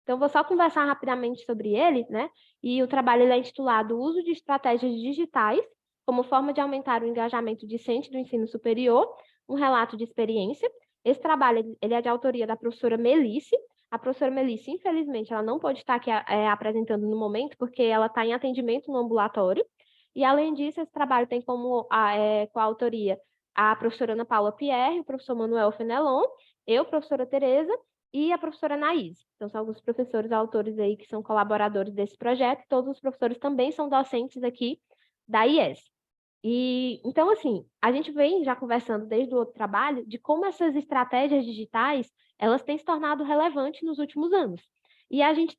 K: Então, vou só conversar rapidamente sobre ele, né? E o trabalho ele é intitulado Uso de Estratégias Digitais como forma de aumentar o engajamento discente do ensino superior, um relato de experiência. Esse trabalho ele é de autoria da professora Melice. A professora Melice, infelizmente, ela não pode estar aqui apresentando no momento, porque ela está em atendimento no ambulatório. E, além disso, esse trabalho tem como coautoria a professora Ana Paula Pierre, o professor Manuel Fenelon, eu, professora Tereza, e a professora Anaís. Então, são alguns professores autores aí que são colaboradores desse projeto. Todos os professores também são docentes aqui da IES. E, então, assim, a gente vem já conversando desde o outro trabalho de como essas estratégias digitais, elas têm se tornado relevantes nos últimos anos. E a gente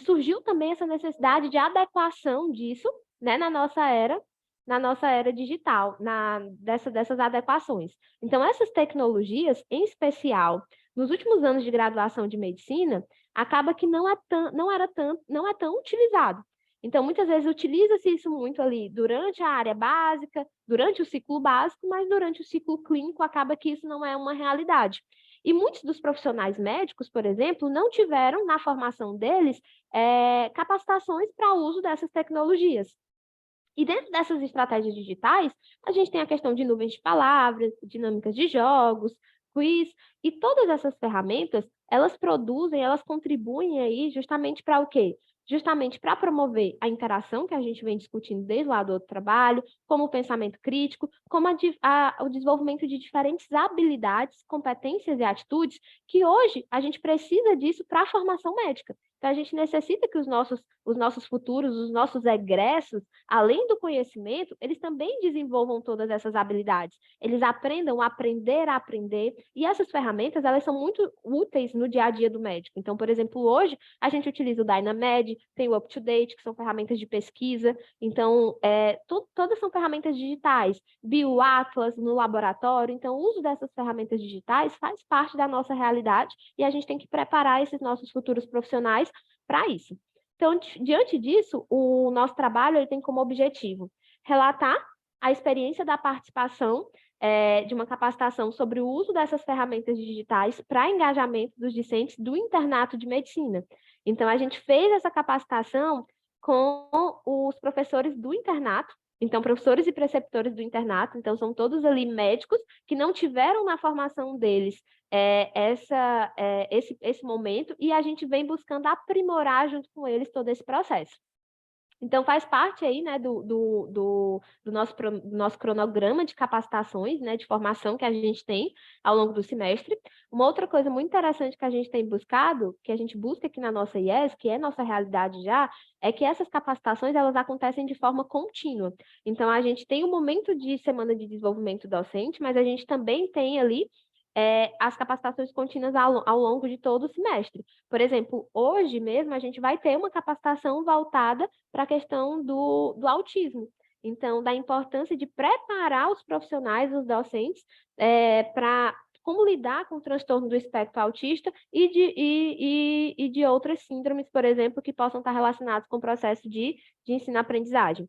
K: surgiu também essa necessidade de adequação disso, né, na nossa era digital, dessas adequações. Então, essas tecnologias, em especial, nos últimos anos de graduação de medicina, acaba que não é tão utilizado. Então, muitas vezes utiliza-se isso muito ali durante a área básica, durante o ciclo básico, mas durante o ciclo clínico acaba que isso não é uma realidade. E muitos dos profissionais médicos, por exemplo, não tiveram na formação deles capacitações para o uso dessas tecnologias. E dentro dessas estratégias digitais, a gente tem a questão de nuvens de palavras, dinâmicas de jogos, quiz, e todas essas ferramentas, elas produzem, elas contribuem aí justamente para o quê? Justamente para promover a interação que a gente vem discutindo desde lá do outro trabalho, como o pensamento crítico, como o desenvolvimento de diferentes habilidades, competências e atitudes que hoje a gente precisa disso para a formação médica. Então, a gente necessita que os nossos futuros, os nossos egressos, além do conhecimento, eles também desenvolvam todas essas habilidades. Eles aprendam a aprender, e essas ferramentas, elas são muito úteis no dia a dia do médico. Então, por exemplo, hoje, a gente utiliza o Dynamed, tem o UpToDate, que são ferramentas de pesquisa. Então, todas são ferramentas digitais. BioAtlas no laboratório. Então, o uso dessas ferramentas digitais faz parte da nossa realidade e a gente tem que preparar esses nossos futuros profissionais para isso. Então, diante disso, o nosso trabalho ele tem como objetivo relatar a experiência da participação de uma capacitação sobre o uso dessas ferramentas digitais para engajamento dos discentes do internato de medicina. Então, a gente fez essa capacitação com os professores do internato, então, professores e preceptores do internato, então, são todos ali médicos que não tiveram na formação deles esse momento, e a gente vem buscando aprimorar junto com eles todo esse processo. Então, faz parte aí, né, do nosso cronograma de capacitações, né, de formação que a gente tem ao longo do semestre. Uma outra coisa muito interessante que a gente tem buscado, que a gente busca aqui na nossa IES, que é nossa realidade já, é que essas capacitações, elas acontecem de forma contínua. Então, a gente tem um momento de semana de desenvolvimento docente, mas a gente também tem ali as capacitações contínuas ao longo de todo o semestre. Por exemplo, hoje mesmo a gente vai ter uma capacitação voltada para a questão do autismo. Então, da importância de preparar os profissionais, os docentes, para como lidar com o transtorno do espectro autista e de outras síndromes, por exemplo, que possam estar relacionadas com o processo de ensino-aprendizagem.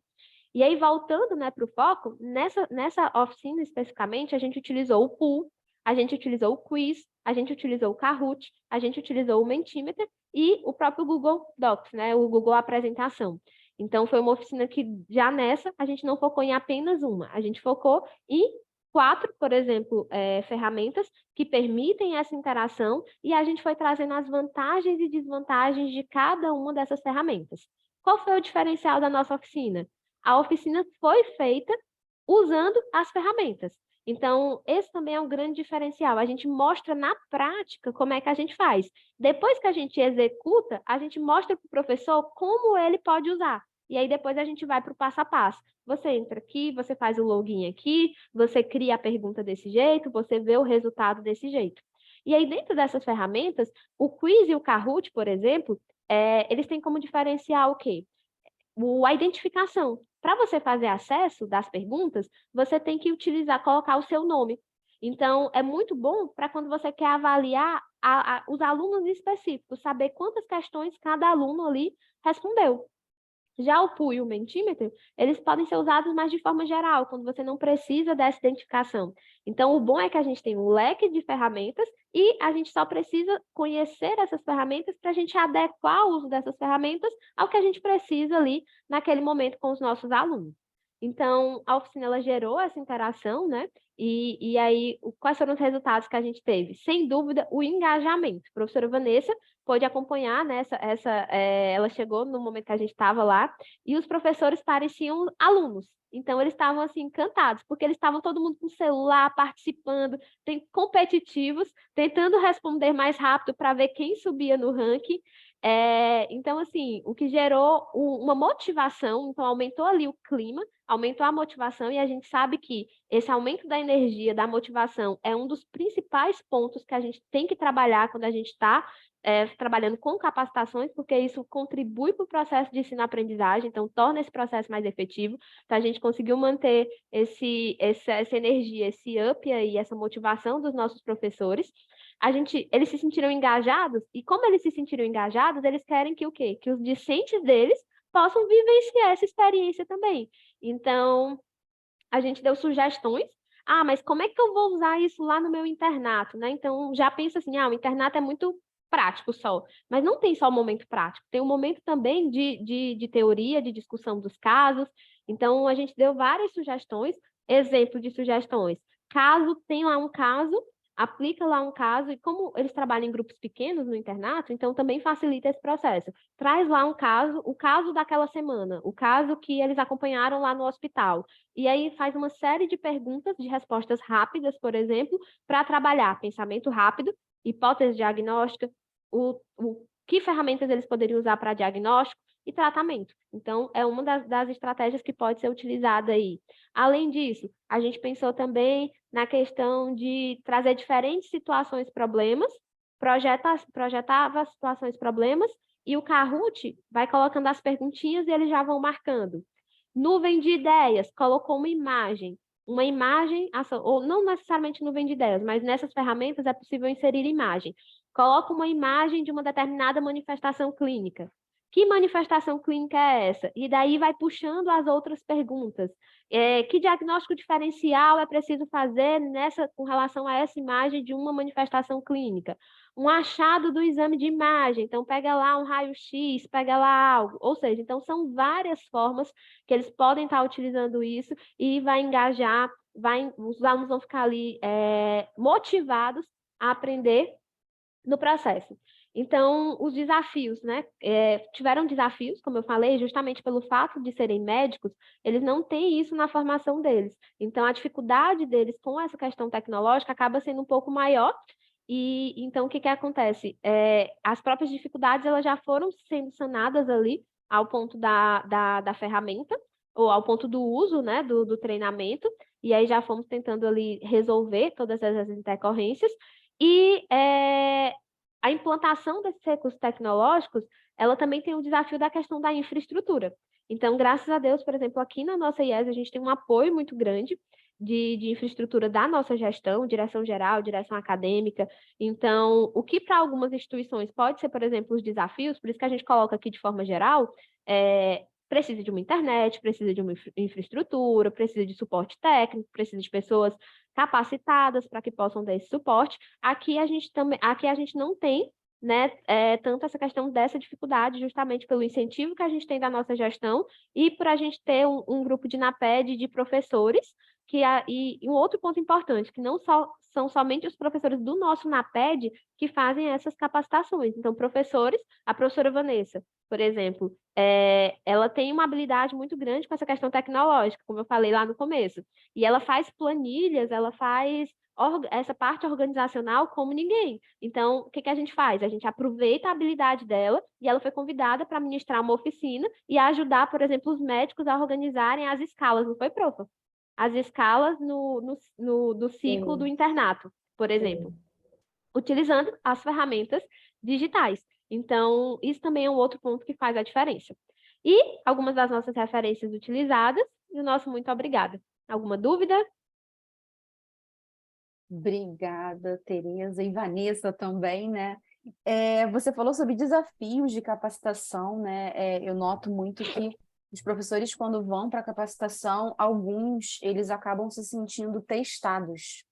K: E aí, voltando, né, para o foco, nessa oficina especificamente, a gente utilizou o pool, a gente utilizou o quiz, a gente utilizou o Kahoot, a gente utilizou o Mentimeter e o próprio Google Docs, né, o Google Apresentação. Então, foi uma oficina que, já nessa, a gente não focou em apenas uma, a gente focou em 4, por exemplo, ferramentas que permitem essa interação, e a gente foi trazendo as vantagens e desvantagens de cada uma dessas ferramentas. Qual foi o diferencial da nossa oficina? A oficina foi feita usando as ferramentas. Então, esse também é um grande diferencial. A gente mostra na prática como é que a gente faz. Depois que a gente executa, a gente mostra para o professor como ele pode usar. E aí, depois a gente vai para o passo a passo. Você entra aqui, você faz o login aqui, você cria a pergunta desse jeito, você vê o resultado desse jeito. E aí, dentro dessas ferramentas, o quiz e o Kahoot, por exemplo, eles têm como diferencial o quê? A identificação. Para você fazer acesso das perguntas, você tem que colocar o seu nome. Então, é muito bom para quando você quer avaliar os alunos específicos, saber quantas questões cada aluno ali respondeu. Já o pool e o Mentimeter, eles podem ser usados mais de forma geral, quando você não precisa dessa identificação. Então, o bom é que a gente tem um leque de ferramentas e a gente só precisa conhecer essas ferramentas para a gente adequar o uso dessas ferramentas ao que a gente precisa ali naquele momento com os nossos alunos. Então, a oficina ela gerou essa interação, né? E aí, quais foram os resultados que a gente teve? Sem dúvida, o engajamento. A professora Vanessa pôde acompanhar, né? Ela chegou no momento que a gente estava lá, e os professores pareciam alunos. Então, eles estavam, assim, encantados, porque eles estavam todo mundo com o celular, participando, competitivos, tentando responder mais rápido para ver quem subia no ranking. Então, assim, o que gerou uma motivação, então aumentou ali o clima, aumentou a motivação, e a gente sabe que esse aumento da energia, da motivação, é um dos principais pontos que a gente tem que trabalhar quando a gente está trabalhando com capacitações, porque isso contribui para o processo de ensino-aprendizagem, então torna esse processo mais efetivo. Então, a gente conseguiu manter essa energia, esse up aí, essa motivação dos nossos professores. Eles se sentiram engajados, e como eles se sentiram engajados, eles querem que o quê? Que os discentes deles possam vivenciar essa experiência também. Então, a gente deu sugestões. Ah, mas como é que eu vou usar isso lá no meu internato, né? Então, já pensa assim, o internato é muito prático só, mas não tem só o momento prático, tem um momento também de teoria, de discussão dos casos. Então, a gente deu várias sugestões, exemplo de sugestões. Caso tenha lá um caso, aplica lá um caso, e como eles trabalham em grupos pequenos no internato, então também facilita esse processo. Traz lá um caso, o caso daquela semana, o caso que eles acompanharam lá no hospital. E aí faz uma série de perguntas, de respostas rápidas, por exemplo, para trabalhar pensamento rápido, hipótese diagnóstica, que ferramentas eles poderiam usar para diagnóstico e tratamento. Então, é uma das estratégias que pode ser utilizada aí. Além disso, a gente pensou também na questão de trazer diferentes situações, problemas, projetava situações, problemas, e o Kahoot vai colocando as perguntinhas e eles já vão marcando. Nuvem de ideias, colocou uma imagem, ou não necessariamente nuvem de ideias, mas nessas ferramentas é possível inserir imagem. Coloca uma imagem de uma determinada manifestação clínica. Que manifestação clínica é essa? E daí vai puxando as outras perguntas. Que diagnóstico diferencial é preciso fazer com relação a essa imagem de uma manifestação clínica? Um achado do exame de imagem, então pega lá um raio-x, pega lá algo. Ou seja, então são várias formas que eles podem estar utilizando isso e vai engajar, os alunos vão ficar ali motivados a aprender no processo. Então, os desafios, né? Tiveram desafios, como eu falei, justamente pelo fato de serem médicos, eles não têm isso na formação deles. Então, a dificuldade deles com essa questão tecnológica acaba sendo um pouco maior. E então, o que acontece? As próprias dificuldades elas já foram sendo sanadas ali ao ponto da ferramenta, ou ao ponto do uso, né, do treinamento, e aí já fomos tentando ali resolver todas essas intercorrências. E a implantação desses recursos tecnológicos, ela também tem o desafio da questão da infraestrutura. Então, graças a Deus, por exemplo, aqui na nossa IES, a gente tem um apoio muito grande de infraestrutura da nossa gestão, direção geral, direção acadêmica. Então, o que para algumas instituições pode ser, por exemplo, os desafios, por isso que a gente coloca aqui de forma geral, precisa de uma internet, precisa de uma infraestrutura, precisa de suporte técnico, precisa de pessoas capacitadas para que possam dar esse suporte. Aqui a gente não tem, né, tanto essa questão dessa dificuldade, justamente pelo incentivo que a gente tem da nossa gestão e por a gente ter um grupo de NAPED de professores, e um outro ponto importante, que não são somente os professores do nosso NAPED que fazem essas capacitações. Então, a professora Vanessa, por exemplo, ela tem uma habilidade muito grande com essa questão tecnológica, como eu falei lá no começo. E ela faz planilhas, ela faz essa parte organizacional como ninguém. Então, o que a gente faz? A gente aproveita a habilidade dela e ela foi convidada para ministrar uma oficina e ajudar, por exemplo, os médicos a organizarem as escalas, não foi, profa? As escalas do ciclo do internato, por exemplo, utilizando as ferramentas digitais. Então, isso também é um outro ponto que faz a diferença. E algumas das nossas referências utilizadas, e o nosso muito obrigada. Alguma dúvida?
B: Obrigada, Tereza e Vanessa também, né? Você falou sobre desafios de capacitação, né? Eu noto muito que os professores, quando vão para a capacitação, alguns, eles acabam se sentindo testados.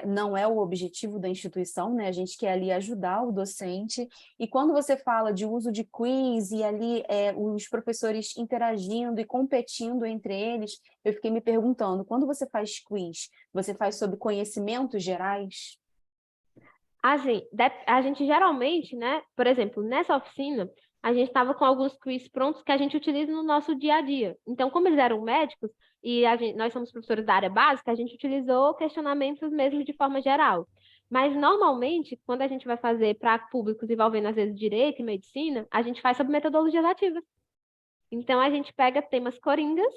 B: Não é o objetivo da instituição, né? A gente quer ali ajudar o docente. E quando você fala de uso de quiz e ali os professores interagindo e competindo entre eles, eu fiquei me perguntando, quando você faz quiz, você faz sobre conhecimentos gerais?
K: Assim, a gente geralmente, né? Por exemplo, nessa oficina, a gente estava com alguns quiz prontos que a gente utiliza no nosso dia a dia. Então, como eles eram médicos e nós somos professores da área básica, a gente utilizou questionamentos mesmo de forma geral. Mas, normalmente, quando a gente vai fazer para públicos envolvendo, às vezes, direito e medicina, a gente faz sobre metodologias ativas. Então, a gente pega temas coringas,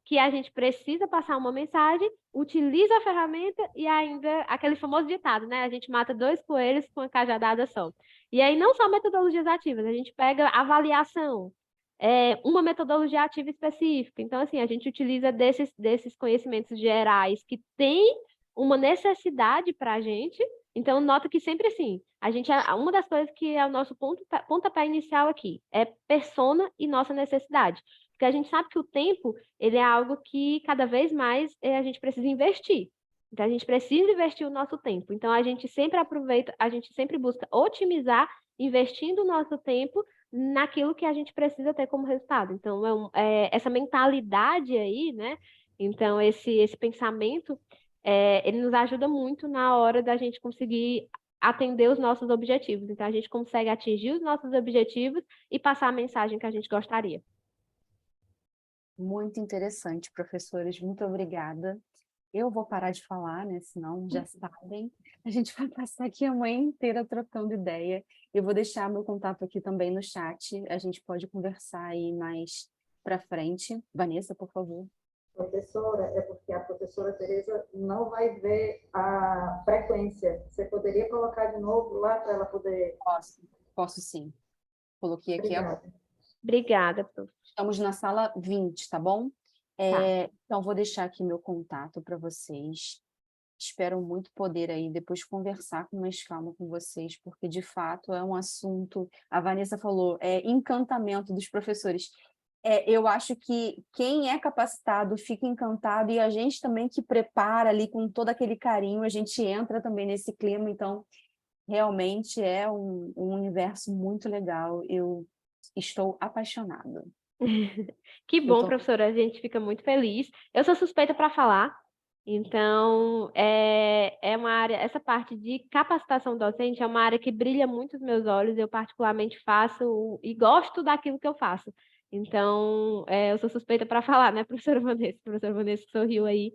K: que a gente precisa passar uma mensagem, utiliza a ferramenta e ainda aquele famoso ditado, né? A gente mata 2 coelhos com uma cajadada só. E aí não só metodologias ativas, a gente pega avaliação, uma metodologia ativa específica. Então, assim, a gente utiliza desses conhecimentos gerais que tem uma necessidade para a gente, Então, nota que sempre assim, uma das coisas que é o nosso pontapé inicial aqui é persona e nossa necessidade. Porque a gente sabe que o tempo, ele é algo que cada vez mais a gente precisa investir. Então, a gente precisa investir o nosso tempo. Então, a gente sempre aproveita, a gente sempre busca otimizar, investindo o nosso tempo naquilo que a gente precisa ter como resultado. Então, essa mentalidade aí, né? Então, esse pensamento, ele nos ajuda muito na hora da gente conseguir atender os nossos objetivos. Então, a gente consegue atingir os nossos objetivos e passar a mensagem que a gente gostaria.
B: Muito interessante, professores. Muito obrigada. Eu vou parar de falar, né? Senão já sabem. A gente vai passar aqui a manhã inteira trocando ideia. Eu vou deixar meu contato aqui também no chat. A gente pode conversar aí mais para frente. Vanessa, por favor.
J: Professora, é porque a professora Tereza não vai ver a frequência. Você poderia colocar de novo lá para ela poder...
B: Posso sim. Coloquei aqui agora.
K: Obrigada, prof.
B: Estamos na sala 20, tá bom? Então, vou deixar aqui meu contato para vocês. Espero muito poder aí depois conversar com mais calma com vocês, porque de fato é um assunto, a Vanessa falou, encantamento dos professores. Eu acho que quem é capacitado fica encantado e a gente também que prepara ali com todo aquele carinho, a gente entra também nesse clima, então realmente é um universo muito legal. Eu estou apaixonada.
K: Que bom, professora, a gente fica muito feliz. Eu sou suspeita para falar, então é uma área, essa parte de capacitação docente é uma área que brilha muito os meus olhos, eu particularmente faço e gosto daquilo que eu faço. Então, eu sou suspeita para falar, né, professora Vanessa? A professora Vanessa sorriu aí.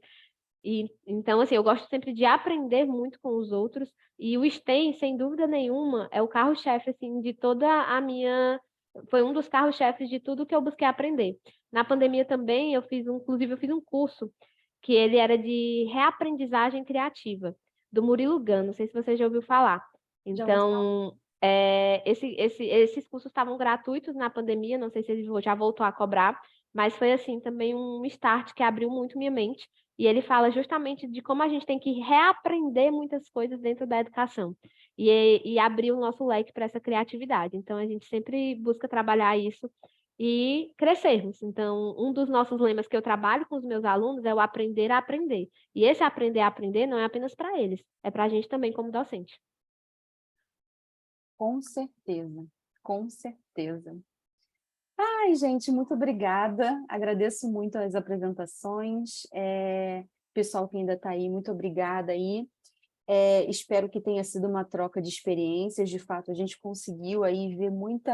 K: Então, assim, eu gosto sempre de aprender muito com os outros, e o STEM, sem dúvida nenhuma, é o carro-chefe, assim, de toda a minha... Foi um dos carros-chefes de tudo que eu busquei aprender. Na pandemia também, inclusive, eu fiz um curso que ele era de reaprendizagem criativa, do Murilo Gun, não sei se você já ouviu falar. Então, esses cursos estavam gratuitos na pandemia, não sei se ele já voltou a cobrar, mas foi, assim, também um start que abriu muito minha mente. E ele fala justamente de como a gente tem que reaprender muitas coisas dentro da educação e abrir o nosso leque para essa criatividade. Então, a gente sempre busca trabalhar isso e crescermos. Então, um dos nossos lemas que eu trabalho com os meus alunos é o aprender a aprender. E esse aprender a aprender não é apenas para eles, é para a gente também como docente.
B: Com certeza, com certeza. Ai, gente, muito obrigada. Agradeço muito as apresentações. Pessoal que ainda está aí, muito obrigada aí. Espero que tenha sido uma troca de experiências. De fato, a gente conseguiu aí ver muita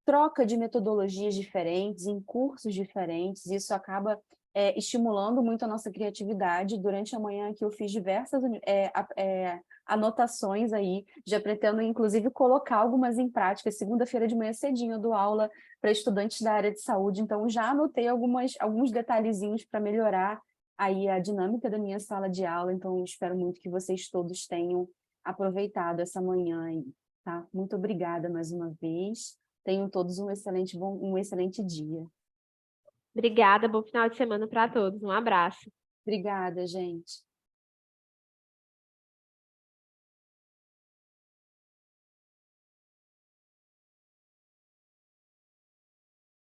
B: troca de metodologias diferentes, em cursos diferentes. Isso acaba estimulando muito a nossa criatividade. Durante a manhã aqui eu fiz diversas anotações aí, já pretendo inclusive colocar algumas em prática. Segunda-feira de manhã cedinho eu dou aula para estudantes da área de saúde, então já anotei alguns detalhezinhos para melhorar aí a dinâmica da minha sala de aula, então espero muito que vocês todos tenham aproveitado essa manhã aí, tá? Muito obrigada mais uma vez, tenham todos um excelente dia.
K: Obrigada, bom final de semana para todos, um abraço.
B: Obrigada, gente.